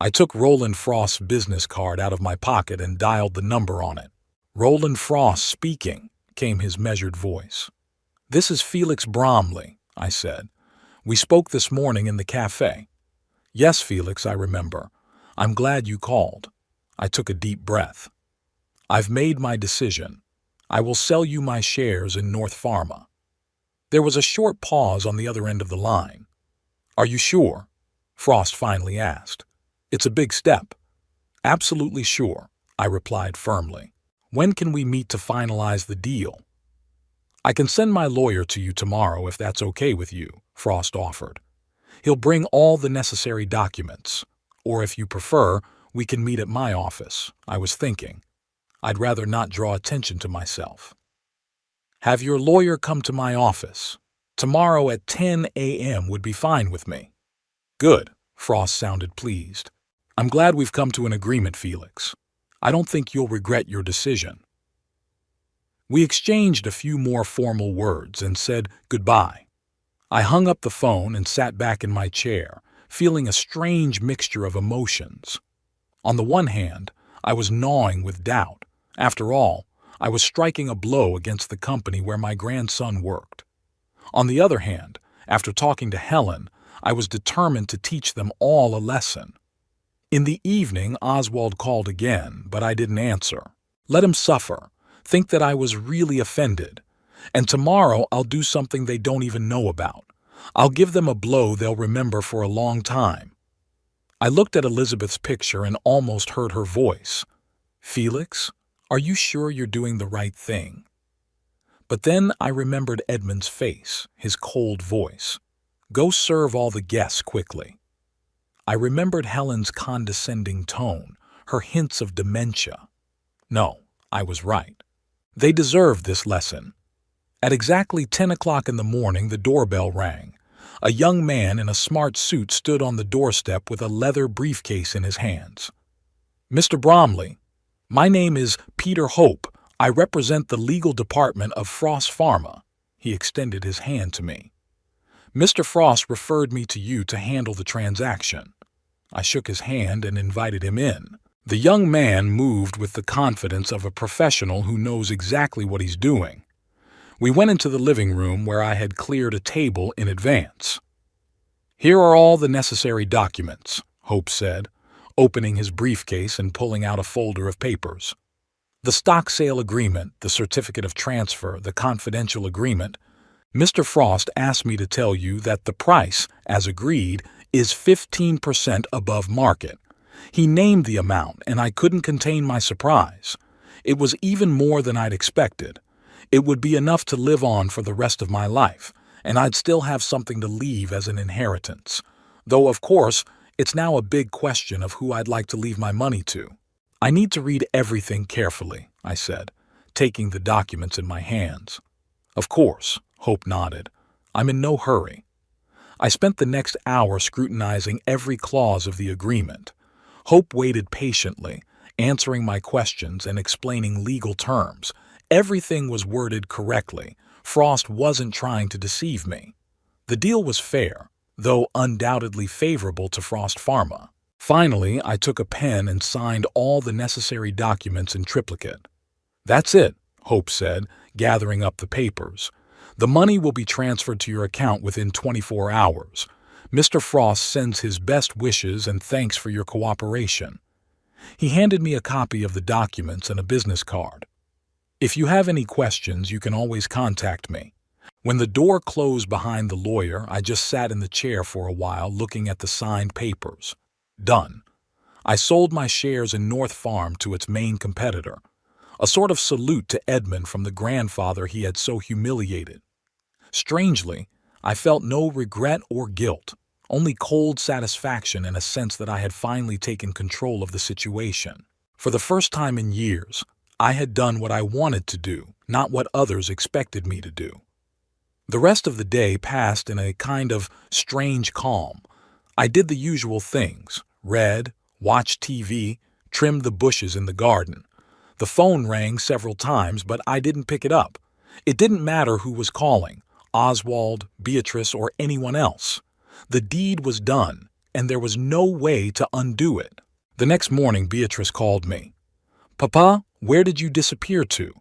Speaker 1: I took Roland Frost's business card out of my pocket and dialed the number on it. Roland Frost speaking, came his measured voice. This is Felix Bromley, I said. We spoke this morning in the cafe. Yes, Felix, I remember. I'm glad you called. I took a deep breath. I've made my decision. I will sell you my shares in North Pharma. There was a short pause on the other end of the line. Are you sure? Frost finally asked. It's a big step. Absolutely sure, I replied firmly. When can we meet to finalize the deal? I can send my lawyer to you tomorrow if that's okay with you, Frost offered. He'll bring all the necessary documents. Or if you prefer, we can meet at my office, I was thinking. I'd rather not draw attention to myself. Have your lawyer come to my office. Tomorrow at 10 a.m. would be fine with me. Good, Frost sounded pleased. I'm glad we've come to an agreement, Felix. I don't think you'll regret your decision. We exchanged a few more formal words and said goodbye. I hung up the phone and sat back in my chair, feeling a strange mixture of emotions. On the one hand, I was gnawing with doubt. After all, I was striking a blow against the company where my grandson worked. On the other hand, after talking to Helen, I was determined to teach them all a lesson. In the evening, Oswald called again, but I didn't answer. Let him suffer, think that I was really offended. And tomorrow I'll do something they don't even know about. I'll give them a blow they'll remember for a long time. I looked at Elizabeth's picture and almost heard her voice. Felix, are you sure you're doing the right thing? But then I remembered Edmund's face, his cold voice. Go serve all the guests quickly. I remembered Helen's condescending tone, her hints of dementia. No, I was right. They deserved this lesson. At exactly 10 o'clock in the morning, the doorbell rang. A young man in a smart suit stood on the doorstep with a leather briefcase in his hands. Mr. Bromley, my name is Peter Hope. I represent the legal department of Frost Pharma. He extended his hand to me. Mr. Frost referred me to you to handle the transaction. I shook his hand and invited him in. The young man moved with the confidence of a professional who knows exactly what he's doing. We went into the living room where I had cleared a table in advance. Here are all the necessary documents, Hope said, opening his briefcase and pulling out a folder of papers. The stock sale agreement, the certificate of transfer, the confidential agreement. Mr. Frost asked me to tell you that the price, as agreed, is 15% above market. He named the amount, and I couldn't contain my surprise. It was even more than I'd expected. It would be enough to live on for the rest of my life, and I'd still have something to leave as an inheritance. Though, of course, it's now a big question of who I'd like to leave my money to. I need to read everything carefully, I said, taking the documents in my hands. Of course, Hope nodded. I'm in no hurry. I spent the next hour scrutinizing every clause of the agreement. Hope waited patiently, answering my questions and explaining legal terms. Everything was worded correctly. Frost wasn't trying to deceive me. The deal was fair, though undoubtedly favorable to Frost Pharma. Finally, I took a pen and signed all the necessary documents in triplicate. "That's it," Hope said, gathering up the papers. "The money will be transferred to your account within 24 hours. Mr. Frost sends his best wishes and thanks for your cooperation." He handed me a copy of the documents and a business card. "If you have any questions, you can always contact me." When the door closed behind the lawyer, I just sat in the chair for a while looking at the signed papers. Done. I sold my shares in North Farm to its main competitor, a sort of salute to Edmund from the grandfather he had so humiliated. Strangely, I felt no regret or guilt, only cold satisfaction and a sense that I had finally taken control of the situation. For the first time in years, I had done what I wanted to do, not what others expected me to do. The rest of the day passed in a kind of strange calm. I did the usual things: read, watched TV, trimmed the bushes in the garden. The phone rang several times, but I didn't pick it up. It didn't matter who was calling, Oswald, Beatrice, or anyone else. The deed was done, and there was no way to undo it. The next morning, Beatrice called me. "Papa, where did you disappear to?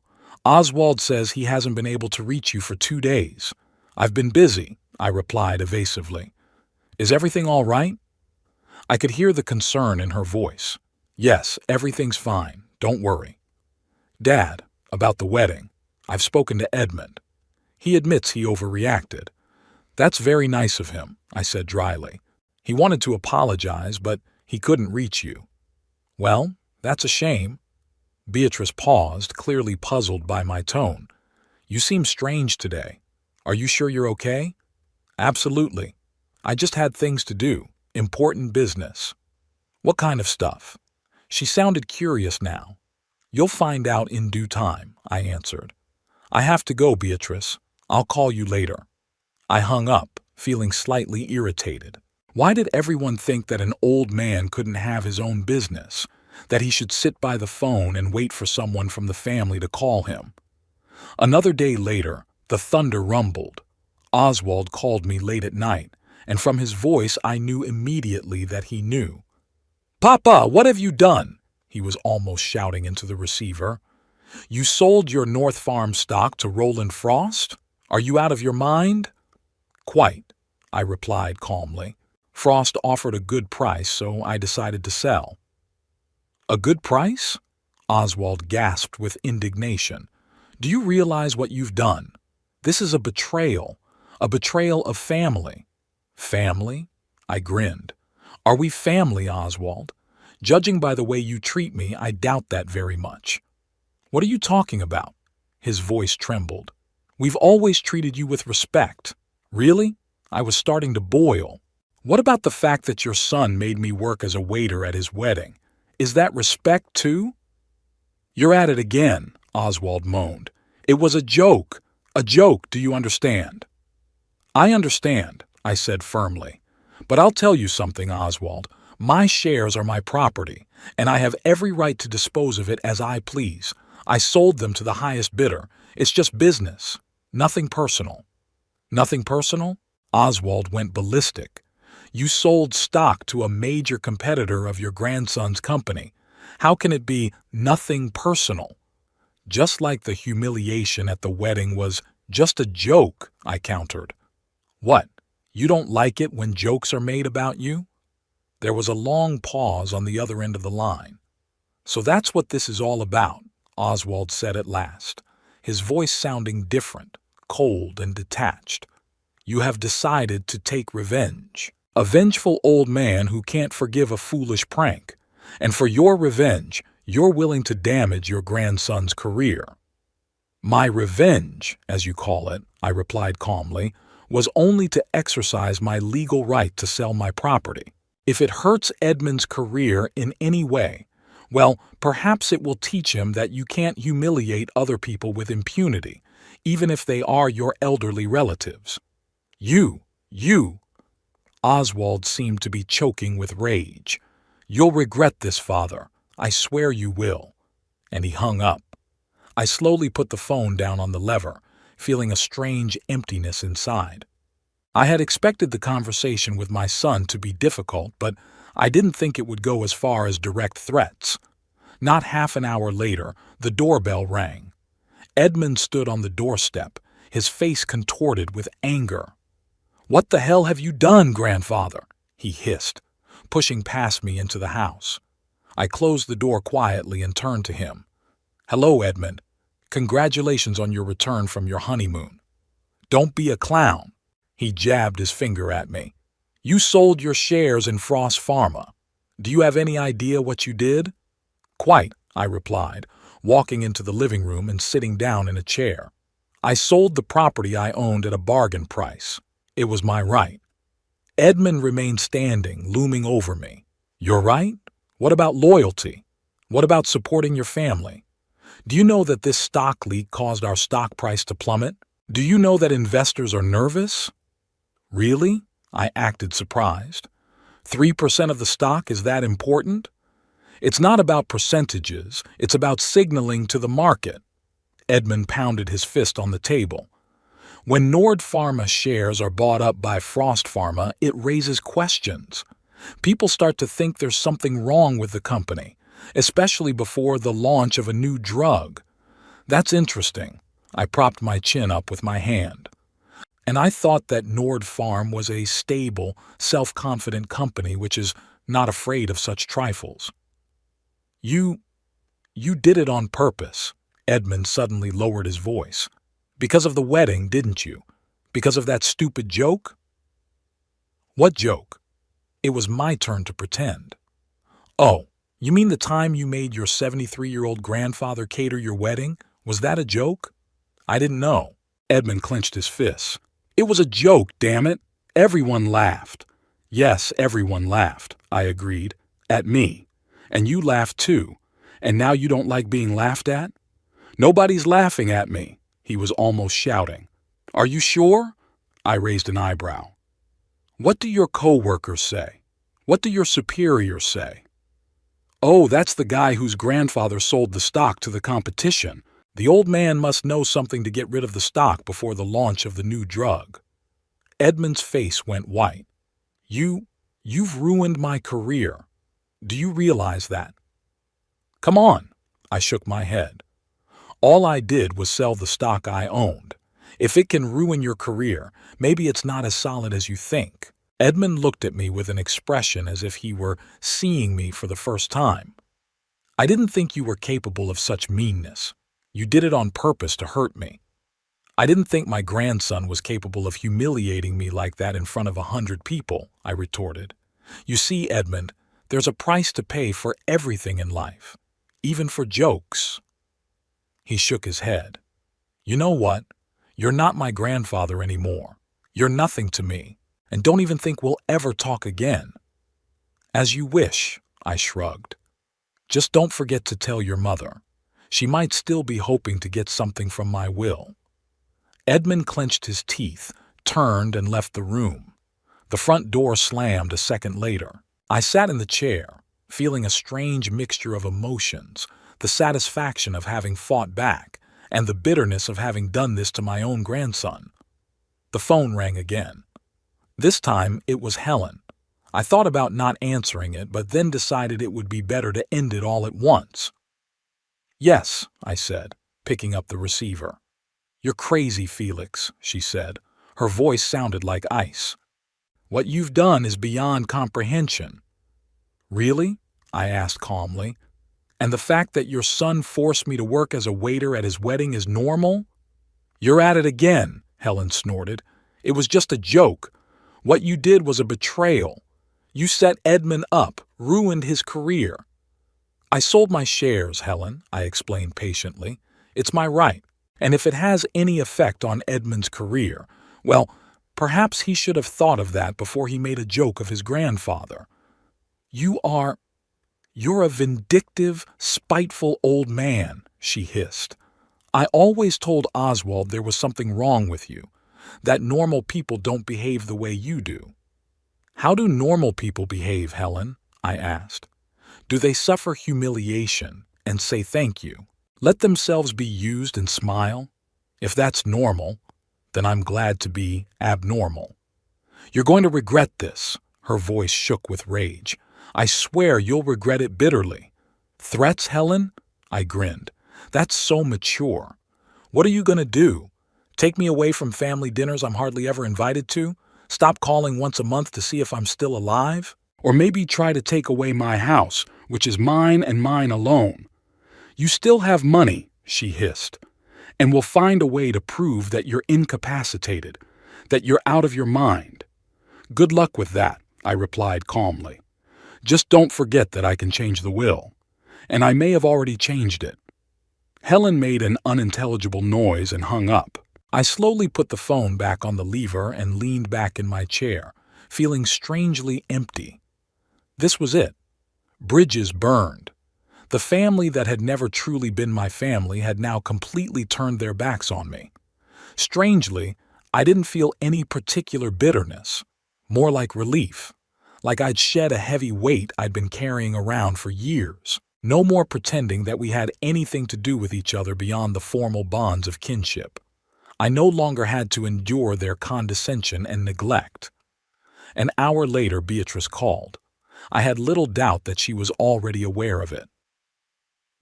Speaker 1: Oswald says he hasn't been able to reach you for 2 days." "I've been busy," I replied evasively. "Is everything all right?" I could hear the concern in her voice. "Yes, everything's fine. Don't worry." "Dad, about the wedding. I've spoken to Edmund. He admits he overreacted." "That's very nice of him," I said dryly. "He wanted to apologize, but he couldn't reach you." "Well, that's a shame." Beatrice paused, clearly puzzled by my tone. "You seem strange today. Are you sure you're okay?" "Absolutely. I just had things to do. Important business." "What kind of stuff?" She sounded curious now. "You'll find out in due time," I answered. "I have to go, Beatrice. I'll call you later." I hung up, feeling slightly irritated. Why did everyone think that an old man couldn't have his own business, that he should sit by the phone and wait for someone from the family to call him? Another day later, the thunder rumbled. Oswald called me late at night, and from his voice I knew immediately that he knew. "Papa, what have you done?" He was almost shouting into the receiver. "You sold your North Farm stock to Roland Frost? Are you out of your mind?" "Quite," I replied calmly. "Frost offered a good price, so I decided to sell." "A good price?" Oswald gasped with indignation. "Do you realize what you've done? This is a betrayal of family." "Family?" I grinned. "Are we family, Oswald? Judging by the way you treat me, I doubt that very much." "What are you talking about?" His voice trembled. "We've always treated you with respect." "Really?" I was starting to boil. "What about the fact that your son made me work as a waiter at his wedding? Is that respect, too?" "You're at it again," Oswald moaned. "It was a joke. A joke, do you understand?" "I understand," I said firmly. "But I'll tell you something, Oswald. My shares are my property, and I have every right to dispose of it as I please. I sold them to the highest bidder. It's just business. Nothing personal." "Nothing personal?" Oswald went ballistic. "You sold stock to a major competitor of your grandson's company. How can it be nothing personal?" "Just like the humiliation at the wedding was just a joke," I countered. "What, you don't like it when jokes are made about you?" There was a long pause on the other end of the line. "So that's what this is all about," Oswald said at last, his voice sounding different, cold and detached. "You have decided to take revenge. A vengeful old man who can't forgive a foolish prank. And for your revenge, you're willing to damage your grandson's career." "My revenge, as you call it," I replied calmly, "was only to exercise my legal right to sell my property. If it hurts Edmund's career in any way, well, perhaps it will teach him that you can't humiliate other people with impunity, even if they are your elderly relatives." You! Oswald seemed to be choking with rage. "You'll regret this, Father. I swear you will." And he hung up. I slowly put the phone down on the lever, feeling a strange emptiness inside. I had expected the conversation with my son to be difficult, but I didn't think it would go as far as direct threats. Not half an hour later, the doorbell rang. Edmund stood on the doorstep, his face contorted with anger. "What the hell have you done, grandfather?" he hissed, pushing past me into the house. I closed the door quietly and turned to him. "Hello, Edmund. Congratulations on your return from your honeymoon. Don't be a clown." He jabbed his finger at me. "You sold your shares in Frost Pharma. Do you have any idea what you did?" "Quite," I replied, walking into the living room and sitting down in a chair. "I sold the property I owned at a bargain price. It was my right." Edmund remained standing, looming over me. "Your right? What about loyalty? What about supporting your family? Do you know that this stock leak caused our stock price to plummet? Do you know that investors are nervous?" "Really?" I acted surprised. 3% of the stock, is that important? "It's not about percentages, it's about signaling to the market." Edmund pounded his fist on the table. "When Nord Pharma shares are bought up by Frost Pharma, it raises questions. People start to think there's something wrong with the company, especially before the launch of a new drug." "That's interesting." I propped my chin up with my hand. "And I thought that Nord Farm was a stable, self-confident company which is not afraid of such trifles." You did it on purpose." Edmund suddenly lowered his voice. "Because of the wedding, didn't you? Because of that stupid joke?" "What joke?" It was my turn to pretend. "Oh, you mean the time you made your 73-year-old grandfather cater your wedding? Was that a joke?" "I didn't know." Edmund clenched his fists. "It was a joke, damn it. Everyone laughed." "Yes, everyone laughed," I agreed. "At me. And you laughed too. And now you don't like being laughed at?" "Nobody's laughing at me," he was almost shouting. "Are you sure?" I raised an eyebrow. "What do your co-workers say? What do your superiors say?" "Oh, that's the guy whose grandfather sold the stock to the competition. The old man must know something to get rid of the stock before the launch of the new drug." Edmund's face went white. You've ruined my career. Do you realize that?" "Come on." I shook my head. "All I did was sell the stock I owned. If it can ruin your career, maybe it's not as solid as you think." Edmund looked at me with an expression as if he were seeing me for the first time. "I didn't think you were capable of such meanness. You did it on purpose to hurt me." "I didn't think my grandson was capable of humiliating me like that in front of 100 people," I retorted. "You see, Edmund, there's a price to pay for everything in life, even for jokes." He shook his head. "You know what? You're not my grandfather anymore. You're nothing to me, and don't even think we'll ever talk again." "As you wish," I shrugged. "Just don't forget to tell your mother. She might still be hoping to get something from my will." Edmund clenched his teeth, turned, and left the room. The front door slammed a second later. I sat in the chair, feeling a strange mixture of emotions, the satisfaction of having fought back, and the bitterness of having done this to my own grandson. The phone rang again. This time it was Helen. I thought about not answering it, but then decided it would be better to end it all at once. "Yes," I said, picking up the receiver. "You're crazy, Felix," she said. Her voice sounded like ice. "What you've done is beyond comprehension." "Really?" I asked calmly. "And the fact that your son forced me to work as a waiter at his wedding is normal?" "You're at it again," Helen snorted. "It was just a joke. What you did was a betrayal. You set Edmund up, ruined his career." "I sold my shares, Helen," I explained patiently. "It's my right. And if it has any effect on Edmund's career, well, perhaps he should have thought of that before he made a joke of his grandfather." You're a vindictive, spiteful old man," she hissed. "I always told Oswald there was something wrong with you, that normal people don't behave the way you do." "How do normal people behave, Helen?" I asked. "Do they suffer humiliation and say thank you? Let themselves be used and smile? If that's normal, then I'm glad to be abnormal." You're going to regret this." Her voice shook with rage. "I swear you'll regret it bitterly." "Threats, Helen?" I grinned. "That's so mature. What are you going to do? Take me away from family dinners I'm hardly ever invited to? Stop calling once a month to see if I'm still alive? Or maybe try to take away my house, which is mine and mine alone?" "You still have money," she hissed, "and we'll find a way to prove that you're incapacitated, that you're out of your mind." "Good luck with that," I replied calmly. "Just don't forget that I can change the will. And I may have already changed it." Helen made an unintelligible noise and hung up. I slowly put the phone back on the lever and leaned back in my chair, feeling strangely empty. This was it. Bridges burned. The family that had never truly been my family had now completely turned their backs on me. Strangely, I didn't feel any particular bitterness, more like relief, like I'd shed a heavy weight I'd been carrying around for years. No more pretending that we had anything to do with each other beyond the formal bonds of kinship. I no longer had to endure their condescension and neglect. An hour later, Beatrice called. I had little doubt that she was already aware of it.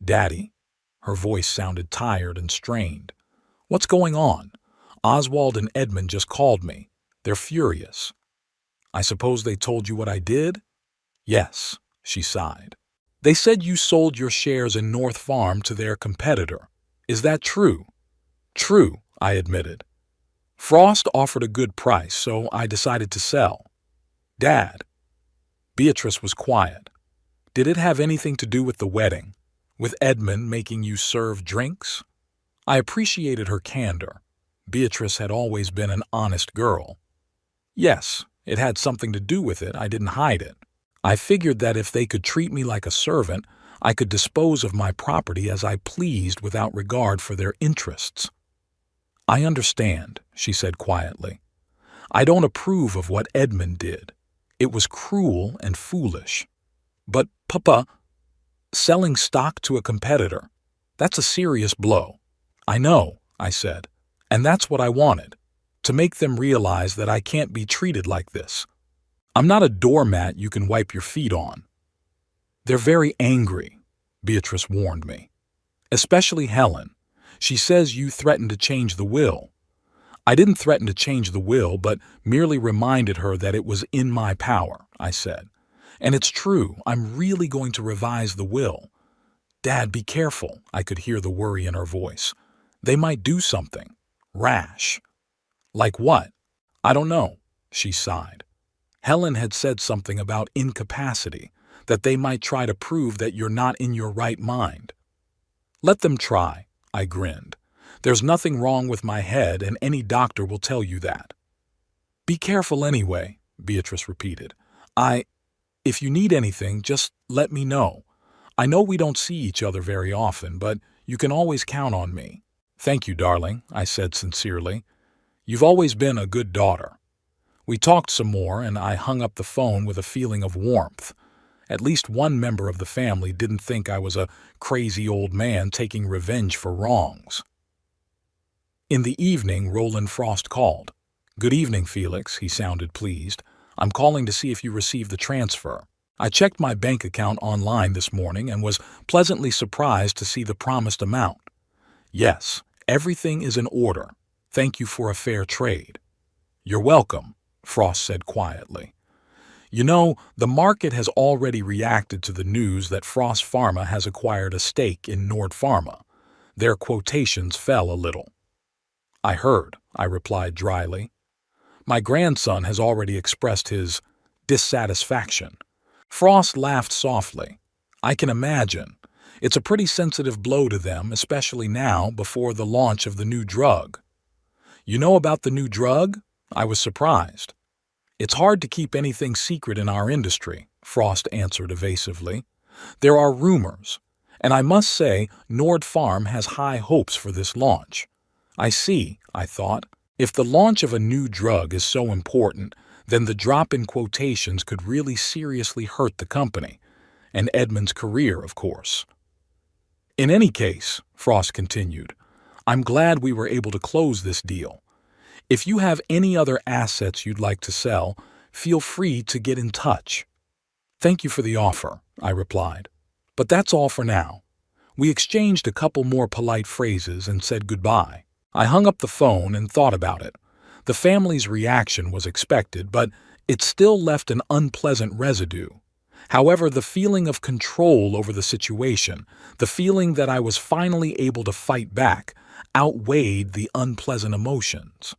Speaker 1: "Daddy," her voice sounded tired and strained. "What's going on? Oswald and Edmund just called me. They're furious." "I suppose they told you what I did?" "Yes," she sighed. "They said you sold your shares in North Farm to their competitor. Is that true?" "True," I admitted. "Frost offered a good price, so I decided to sell." "Dad." Beatrice was quiet. "Did it have anything to do with the wedding? With Edmund making you serve drinks?" I appreciated her candor. Beatrice had always been an honest girl. "Yes, it had something to do with it. I didn't hide it. I figured that if they could treat me like a servant, I could dispose of my property as I pleased without regard for their interests." "I understand," she said quietly. "I don't approve of what Edmund did. It was cruel and foolish. But, Papa, selling stock to a competitor, that's a serious blow." "I know," I said, "and that's what I wanted, to make them realize that I can't be treated like this. I'm not a doormat you can wipe your feet on." "They're very angry," Beatrice warned me. "Especially Helen. She says you threatened to change the will." "I didn't threaten to change the will, but merely reminded her that it was in my power," I said. "And it's true, I'm really going to revise the will." "Dad, be careful," I could hear the worry in her voice. "They might do something rash." "Like what?" "I don't know," she sighed. "Helen had said something about incapacity, that they might try to prove that you're not in your right mind." "Let them try," I grinned. "There's nothing wrong with my head, and any doctor will tell you that." "Be careful anyway," Beatrice repeated. If you need anything, just let me know. I know we don't see each other very often, but you can always count on me." "Thank you, darling," I said sincerely. "You've always been a good daughter." We talked some more, and I hung up the phone with a feeling of warmth. At least one member of the family didn't think I was a crazy old man taking revenge for wrongs. In the evening, Roland Frost called. "Good evening, Felix," he sounded pleased. "I'm calling to see if you received the transfer. I checked my bank account online this morning and was pleasantly surprised to see the promised amount." "Yes, everything is in order. Thank you for a fair trade." "You're welcome," Frost said quietly. "You know, the market has already reacted to the news that Frost Pharma has acquired a stake in Nord Pharma. Their quotations fell a little." "I heard," I replied dryly. "My grandson has already expressed his dissatisfaction." Frost laughed softly. "I can imagine. It's a pretty sensitive blow to them, especially now, before the launch of the new drug." "You know about the new drug?" I was surprised. "It's hard to keep anything secret in our industry," Frost answered evasively. "There are rumors, and I must say Nord Farm has high hopes for this launch." "I see," I thought. If the launch of a new drug is so important, then the drop in quotations could really seriously hurt the company, and Edmund's career, of course. "In any case," Frost continued, "I'm glad we were able to close this deal. If you have any other assets you'd like to sell, feel free to get in touch." "Thank you for the offer," I replied. "But that's all for now." We exchanged a couple more polite phrases and said goodbye. I hung up the phone and thought about it. The family's reaction was expected, but it still left an unpleasant residue. However, the feeling of control over the situation, the feeling that I was finally able to fight back, outweighed the unpleasant emotions.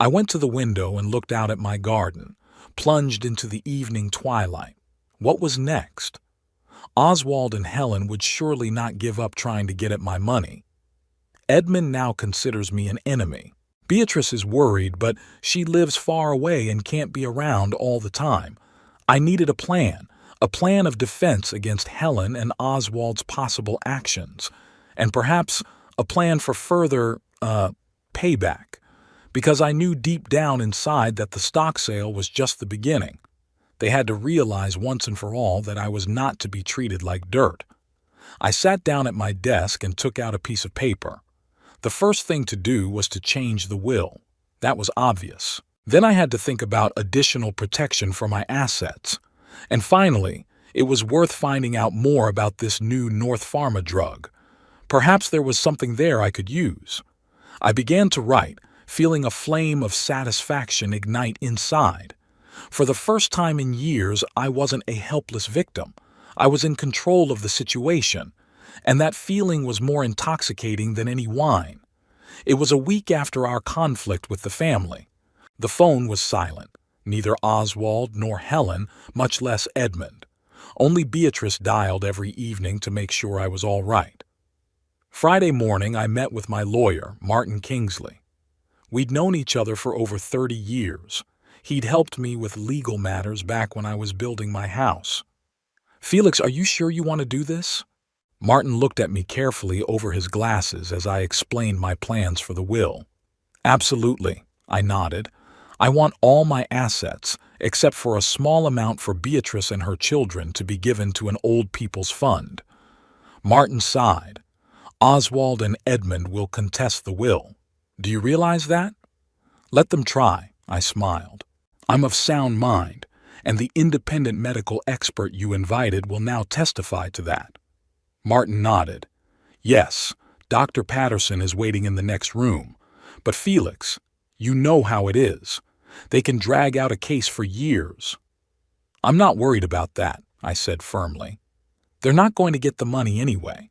Speaker 1: I went to the window and looked out at my garden, plunged into the evening twilight. What was next? Oswald and Helen would surely not give up trying to get at my money. Edmund now considers me an enemy. Beatrice is worried, but she lives far away and can't be around all the time. I needed a plan of defense against Helen and Oswald's possible actions, and perhaps a plan for further, payback, because I knew deep down inside that the stock sale was just the beginning. They had to realize once and for all that I was not to be treated like dirt. I sat down at my desk and took out a piece of paper. The first thing to do was to change the will. That was obvious. Then I had to think about additional protection for my assets. And finally, it was worth finding out more about this new North Pharma drug. Perhaps there was something there I could use. I began to write, feeling a flame of satisfaction ignite inside. For the first time in years, I wasn't a helpless victim. I was in control of the situation, and that feeling was more intoxicating than any wine. It was a week after our conflict with the family. The phone was silent. Neither Oswald nor Helen, much less Edmund. Only Beatrice dialed every evening to make sure I was all right. Friday morning, I met with my lawyer, Martin Kingsley. We'd known each other for over 30 years. He'd helped me with legal matters back when I was building my house. "Felix, are you sure you want to do this?" Martin looked at me carefully over his glasses as I explained my plans for the will. "Absolutely," I nodded. "I want all my assets, except for a small amount for Beatrice and her children to be given to an old people's fund." Martin sighed. "Oswald and Edmund will contest the will. Do you realize that?" "Let them try," I smiled. "I'm of sound mind, and the independent medical expert you invited will now testify to that." Martin nodded. "Yes, Dr. Patterson is waiting in the next room. But Felix, you know how it is. They can drag out a case for years." "I'm not worried about that," I said firmly. "They're not going to get the money anyway.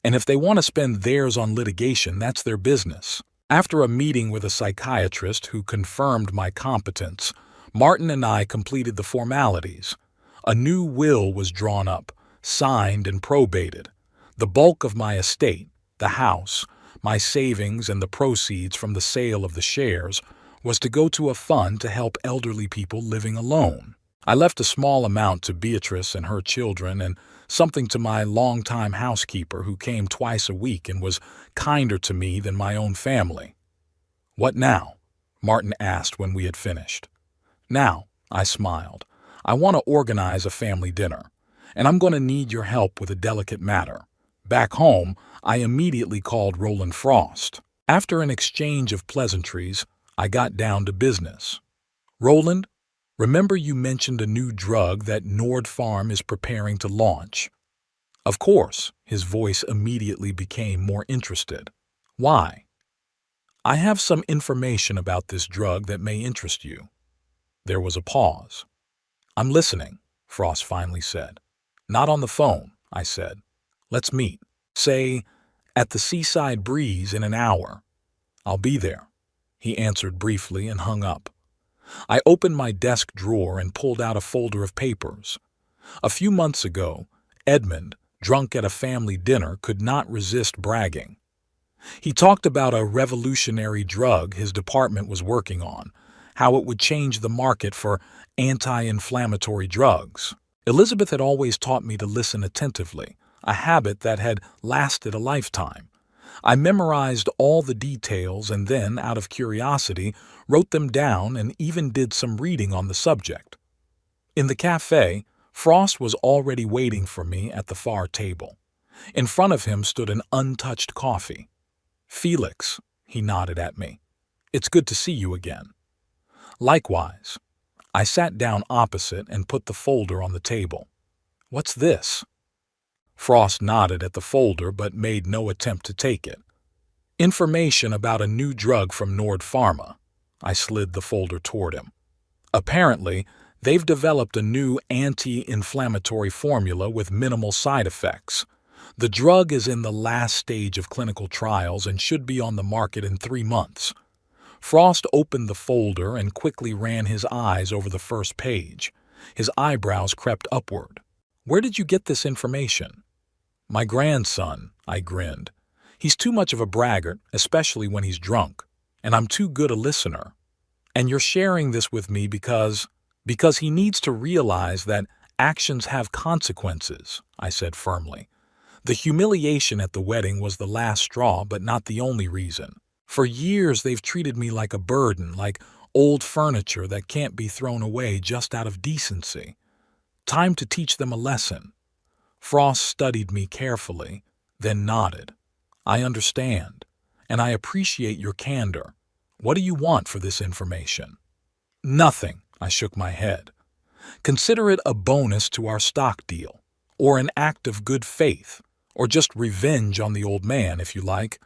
Speaker 1: And if they want to spend theirs on litigation, that's their business." After a meeting with a psychiatrist who confirmed my competence, Martin and I completed the formalities. A new will was drawn up, signed and probated. The bulk of my estate, the house, my savings and the proceeds from the sale of the shares, was to go to a fund to help elderly people living alone. I left a small amount to Beatrice and her children and something to my longtime housekeeper who came twice a week and was kinder to me than my own family. "What now?" Martin asked when we had finished. "Now," I smiled, "I want to organize a family dinner, and I'm going to need your help with a delicate matter." Back home, I immediately called Roland Frost. After an exchange of pleasantries, I got down to business. "Roland, remember you mentioned a new drug that Nord Farm is preparing to launch?" "Of course," his voice immediately became more interested. "Why?" "I have some information about this drug that may interest you." There was a pause. "I'm listening," Frost finally said. "Not on the phone," I said. "Let's meet. Say, at the Seaside Breeze in an hour." "I'll be there," he answered briefly and hung up. I opened my desk drawer and pulled out a folder of papers. A few months ago, Edmund, drunk at a family dinner, could not resist bragging. He talked about a revolutionary drug his department was working on, how it would change the market for anti-inflammatory drugs. Elizabeth had always taught me to listen attentively, a habit that had lasted a lifetime. I memorized all the details and then, out of curiosity, wrote them down and even did some reading on the subject. In the cafe, Frost was already waiting for me at the far table. In front of him stood an untouched coffee. "Felix," he nodded at me. It's good to see you again. Likewise. I sat down opposite and put the folder on the table. What's this? Frost nodded at the folder but made no attempt to take it. Information about a new drug from Nord Pharma. I slid the folder toward him. Apparently, they've developed a new anti-inflammatory formula with minimal side effects. The drug is in the last stage of clinical trials and should be on the market in 3 months. Frost opened the folder and quickly ran his eyes over the first page. His eyebrows crept upward. Where did you get this information? My grandson, I grinned. He's too much of a braggart, especially when he's drunk, and I'm too good a listener. And you're sharing this with me because he needs to realize that actions have consequences, I said firmly. The humiliation at the wedding was the last straw, but not the only reason. For years, they've treated me like a burden, like old furniture that can't be thrown away just out of decency. Time to teach them a lesson. Frost studied me carefully, then nodded. I understand, and I appreciate your candor. What do you want for this information? Nothing, I shook my head. Consider it a bonus to our stock deal, or an act of good faith, or just revenge on the old man, if you like.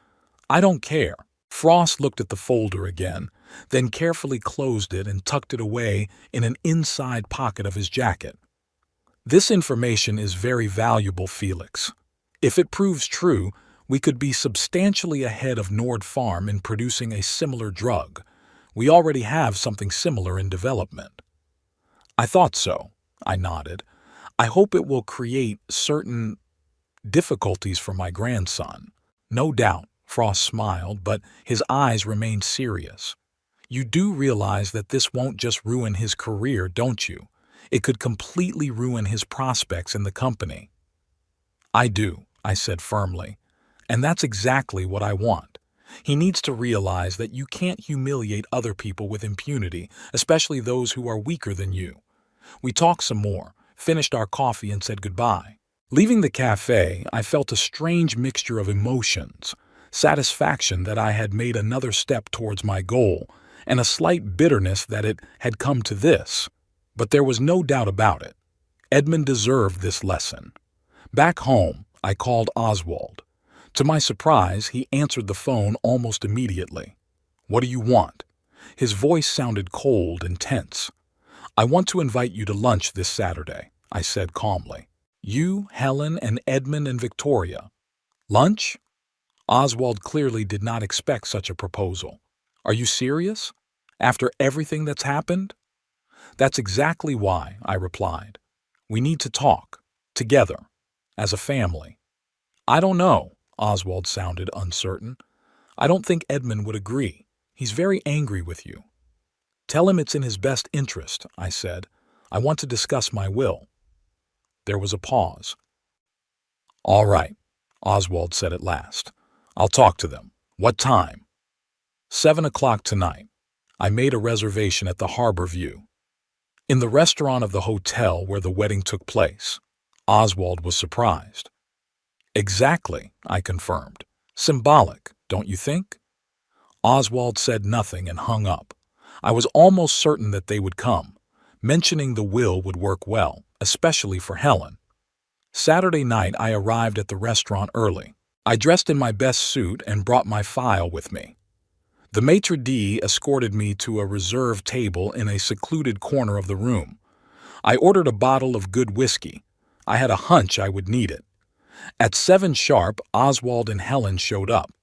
Speaker 1: I don't care. Frost looked at the folder again, then carefully closed it and tucked it away in an inside pocket of his jacket. This information is very valuable, Felix. If it proves true, we could be substantially ahead of Nord Farm in producing a similar drug. We already have something similar in development. I thought so, I nodded. I hope it will create certain difficulties for my grandson. No doubt, Frost smiled, but his eyes remained serious. You do realize that this won't just ruin his career, don't you? It could completely ruin his prospects in the company. I do, I said firmly. And that's exactly what I want. He needs to realize that you can't humiliate other people with impunity, especially those who are weaker than you. We talked some more, finished our coffee, and said goodbye. Leaving the cafe, I felt a strange mixture of emotions, satisfaction that I had made another step towards my goal, and a slight bitterness that it had come to this. But there was no doubt about it. Edmund deserved this lesson. Back home, I called Oswald. To my surprise, he answered the phone almost immediately. What do you want? His voice sounded cold and tense. I want to invite you to lunch this Saturday, I said calmly. You, Helen, and Edmund and Victoria. Lunch? Oswald clearly did not expect such a proposal. Are you serious? After everything that's happened? That's exactly why, I replied. We need to talk, together, as a family. I don't know, Oswald sounded uncertain. I don't think Edmund would agree. He's very angry with you. Tell him it's in his best interest, I said. I want to discuss my will. There was a pause. All right, Oswald said at last. I'll talk to them. What time? 7 o'clock tonight. I made a reservation at the Harbor View. In the restaurant of the hotel where the wedding took place. Oswald was surprised. Exactly, I confirmed. Symbolic, don't you think? Oswald said nothing and hung up. I was almost certain that they would come. Mentioning the will would work well, especially for Helen. Saturday night I arrived at the restaurant early. I dressed in my best suit and brought my file with me. The maitre d' escorted me to a reserved table in a secluded corner of the room. I ordered a bottle of good whiskey. I had a hunch I would need it. At 7 sharp, Oswald and Helen showed up.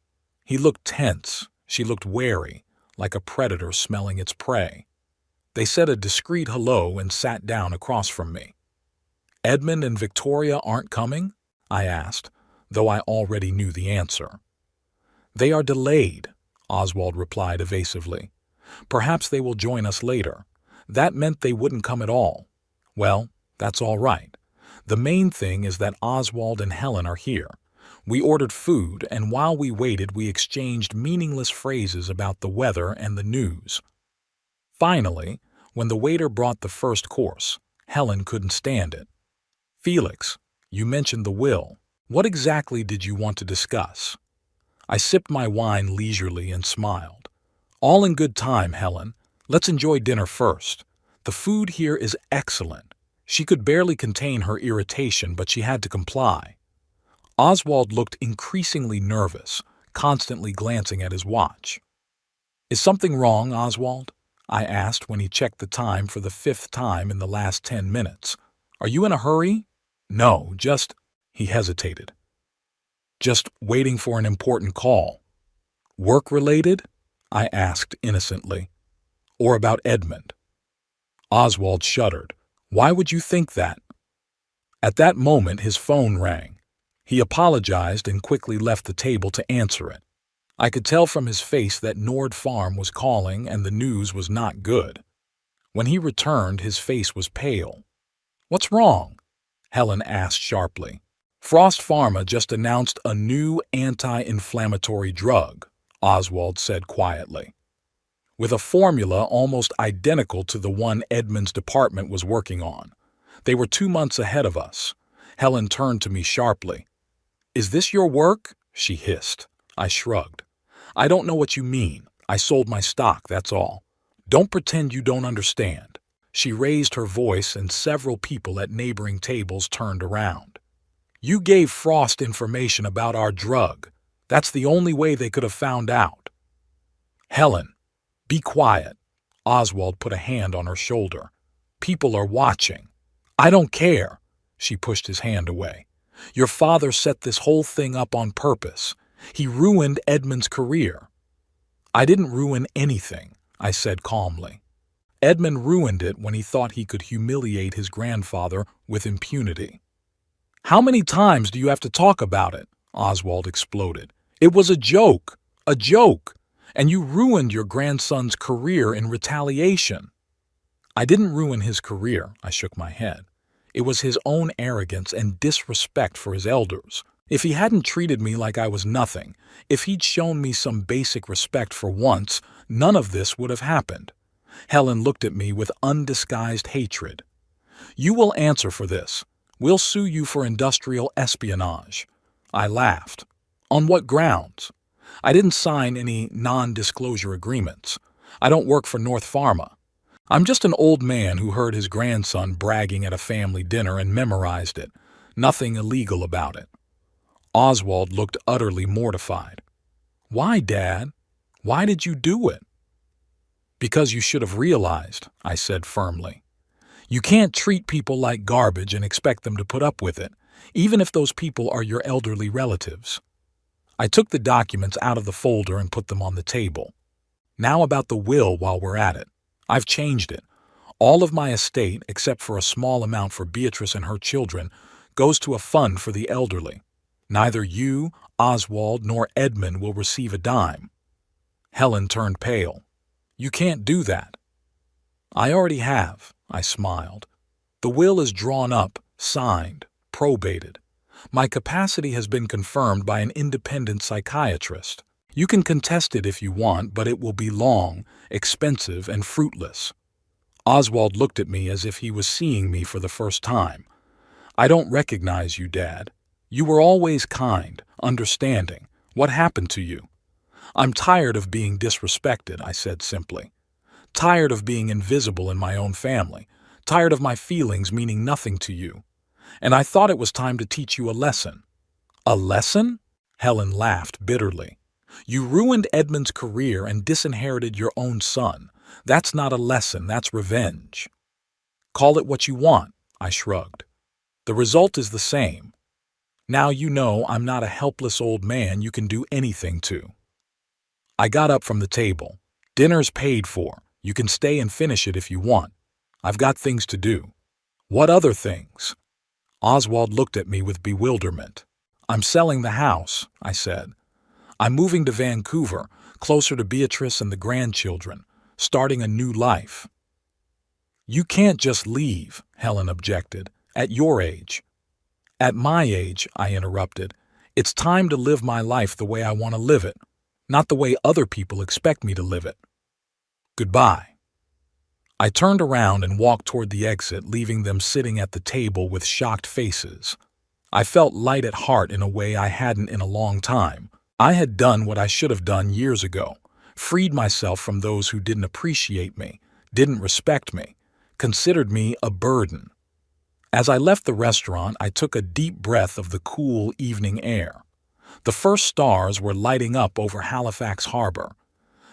Speaker 1: He looked tense. She looked wary, like a predator smelling its prey. They said a discreet hello and sat down across from me. Edmund and Victoria aren't coming? I asked, though I already knew the answer. They are delayed, Oswald replied evasively. Perhaps they will join us later. That meant they wouldn't come at all. Well, that's all right. The main thing is that Oswald and Helen are here. We ordered food, and while we waited, we exchanged meaningless phrases about the weather and the news. Finally, when the waiter brought the first course, Helen couldn't stand it. Felix, you mentioned the will. What exactly did you want to discuss? I sipped my wine leisurely and smiled. All in good time, Helen. Let's enjoy dinner first. The food here is excellent. She could barely contain her irritation, but she had to comply. Oswald looked increasingly nervous, constantly glancing at his watch. Is something wrong, Oswald? I asked when he checked the time for the 5th time in the last 10 minutes. Are you in a hurry? No, just... He hesitated. Just waiting for an important call. Work-related? I asked innocently. Or about Edmund? Oswald shuddered. Why would you think that? At that moment, his phone rang. He apologized and quickly left the table to answer it. I could tell from his face that Nord Farm was calling and the news was not good. When he returned, his face was pale. What's wrong? Helen asked sharply. Frost Pharma just announced a new anti-inflammatory drug, Oswald said quietly, with a formula almost identical to the one Edmund's department was working on. They were 2 months ahead of us. Helen turned to me sharply. Is this your work? She hissed. I shrugged. I don't know what you mean. I sold my stock, that's all. Don't pretend you don't understand. She raised her voice and several people at neighboring tables turned around. You gave Frost information about our drug. That's the only way they could have found out. Helen, be quiet. Oswald put a hand on her shoulder. People are watching. I don't care. She pushed his hand away. Your father set this whole thing up on purpose. He ruined Edmund's career. I didn't ruin anything, I said calmly. Edmund ruined it when he thought he could humiliate his grandfather with impunity. How many times do you have to talk about it? Oswald exploded. It was a joke, and you ruined your grandson's career in retaliation. I didn't ruin his career, I shook my head. It was his own arrogance and disrespect for his elders. If he hadn't treated me like I was nothing, if he'd shown me some basic respect for once, none of this would have happened. Helen looked at me with undisguised hatred. You will answer for this. We'll sue you for industrial espionage. I laughed. On what grounds? I didn't sign any non-disclosure agreements. I don't work for North Pharma. I'm just an old man who heard his grandson bragging at a family dinner and memorized it. Nothing illegal about it. Oswald looked utterly mortified. Why, Dad? Why did you do it? Because you should have realized, I said firmly. You can't treat people like garbage and expect them to put up with it, even if those people are your elderly relatives. I took the documents out of the folder and put them on the table. Now about the will while we're at it. I've changed it. All of my estate, except for a small amount for Beatrice and her children, goes to a fund for the elderly. Neither you, Oswald, nor Edmund will receive a dime. Helen turned pale. You can't do that. I already have, I smiled. The will is drawn up, signed, probated. My capacity has been confirmed by an independent psychiatrist. You can contest it if you want, but it will be long, expensive, and fruitless. Oswald looked at me as if he was seeing me for the first time. I don't recognize you, Dad. You were always kind, understanding. What happened to you? I'm tired of being disrespected, I said simply. Tired of being invisible in my own family. Tired of my feelings meaning nothing to you. And I thought it was time to teach you a lesson. A lesson? Helen laughed bitterly. You ruined Edmund's career and disinherited your own son. That's not a lesson, that's revenge. Call it what you want, I shrugged. The result is the same. Now you know I'm not a helpless old man you can do anything to. I got up from the table. Dinner's paid for. You can stay and finish it if you want. I've got things to do. What other things? Oswald looked at me with bewilderment. I'm selling the house, I said. I'm moving to Vancouver, closer to Beatrice and the grandchildren, starting a new life. You can't just leave, Helen objected, at your age. At my age, I interrupted, it's time to live my life the way I want to live it, not the way other people expect me to live it. Goodbye. I turned around and walked toward the exit, leaving them sitting at the table with shocked faces. I felt light at heart in a way I hadn't in a long time. I had done what I should have done years ago, freed myself from those who didn't appreciate me, didn't respect me, considered me a burden. As I left the restaurant, I took a deep breath of the cool evening air. The first stars were lighting up over Halifax Harbor.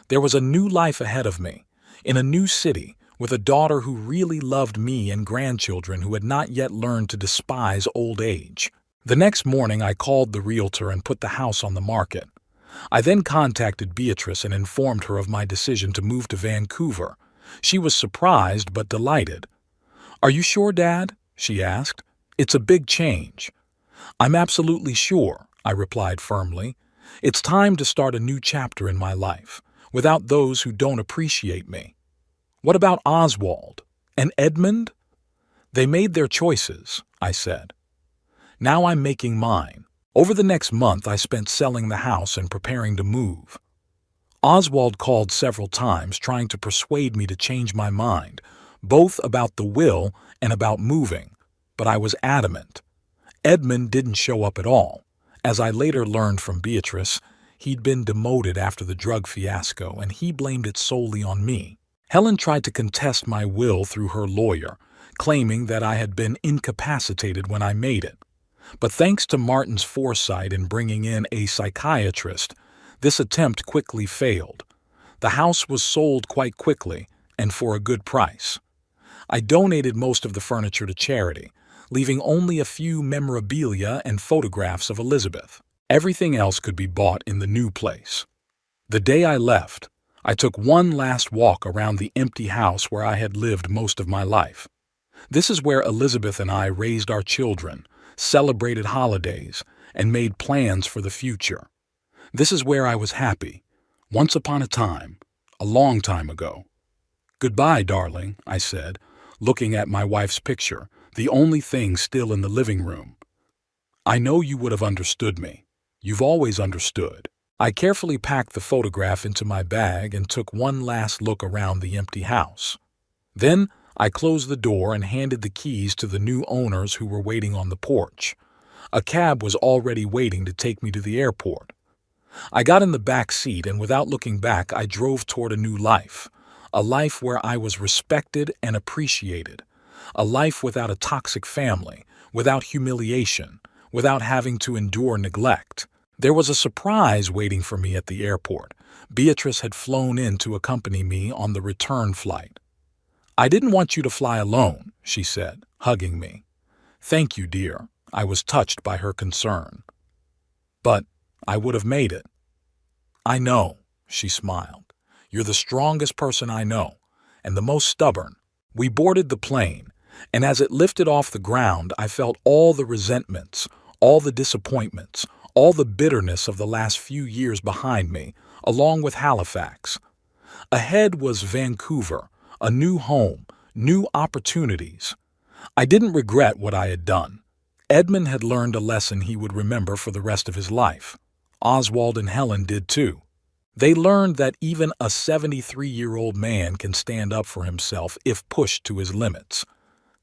Speaker 1: There was a new life ahead of me, in a new city, with a daughter who really loved me and grandchildren who had not yet learned to despise old age. The next morning, I called the realtor and put the house on the market. I then contacted Beatrice and informed her of my decision to move to Vancouver. She was surprised but delighted. "Are you sure, Dad?" she asked. "It's a big change." "I'm absolutely sure," I replied firmly. "It's time to start a new chapter in my life, without those who don't appreciate me." "What about Oswald and Edmund?" "They made their choices," I said. "Now I'm making mine." Over the next month, I spent selling the house and preparing to move. Oswald called several times, trying to persuade me to change my mind, both about the will and about moving, but I was adamant. Edmund didn't show up at all. As I later learned from Beatrice, he'd been demoted after the drug fiasco, and he blamed it solely on me. Helen tried to contest my will through her lawyer, claiming that I had been incapacitated when I made it. But thanks to Martin's foresight in bringing in a psychiatrist, this attempt quickly failed. The house was sold quite quickly, and for a good price. I donated most of the furniture to charity, leaving only a few memorabilia and photographs of Elizabeth. Everything else could be bought in the new place. The day I left, I took one last walk around the empty house where I had lived most of my life. This is where Elizabeth and I raised our children, celebrated holidays, and made plans for the future. This is where I was happy, once upon a time, a long time ago. "Goodbye, darling," I said, looking at my wife's picture, the only thing still in the living room. "I know you would have understood me. You've always understood." I carefully packed the photograph into my bag and took one last look around the empty house. Then I closed the door and handed the keys to the new owners who were waiting on the porch. A cab was already waiting to take me to the airport. I got in the back seat, and without looking back, I drove toward a new life. A life where I was respected and appreciated. A life without a toxic family, without humiliation, without having to endure neglect. There was a surprise waiting for me at the airport. Beatrice had flown in to accompany me on the return flight. "I didn't want you to fly alone," she said, hugging me. "Thank you, dear." I was touched by her concern. "But I would have made it." "I know," she smiled. "You're the strongest person I know, and the most stubborn." We boarded the plane, and as it lifted off the ground, I felt all the resentments, all the disappointments, all the bitterness of the last few years behind me, along with Halifax. Ahead was Vancouver, a new home, new opportunities. I didn't regret what I had done. Edmund had learned a lesson he would remember for the rest of his life. Oswald and Helen did too. They learned that even a 73-year-old man can stand up for himself if pushed to his limits.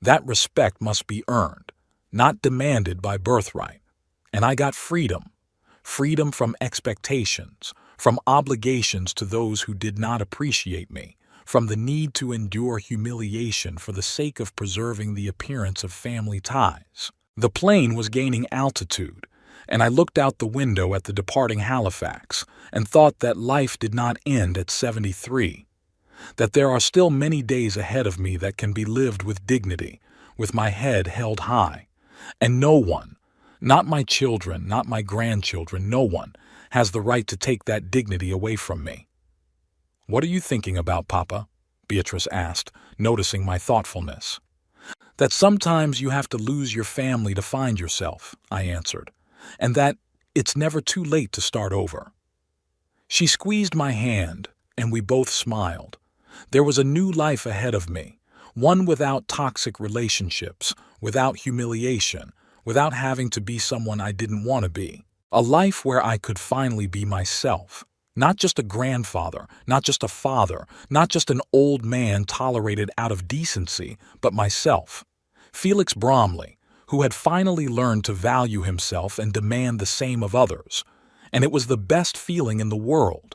Speaker 1: That respect must be earned, not demanded by birthright. And I got freedom. Freedom from expectations, from obligations to those who did not appreciate me, from the need to endure humiliation for the sake of preserving the appearance of family ties. The plane was gaining altitude, and I looked out the window at the departing Halifax and thought that life did not end at 73, that there are still many days ahead of me that can be lived with dignity, with my head held high, and no one, not my children, not my grandchildren, no one has the right to take that dignity away from me. "What are you thinking about, Papa?" Beatrice asked, noticing my thoughtfulness. "That sometimes you have to lose your family to find yourself," I answered, "and that it's never too late to start over." She squeezed my hand, and we both smiled. There was a new life ahead of me, one without toxic relationships, without humiliation, without having to be someone I didn't want to be. A life where I could finally be myself. Not just a grandfather, not just a father, not just an old man tolerated out of decency, but myself. Felix Bromley, who had finally learned to value himself and demand the same of others. And it was the best feeling in the world.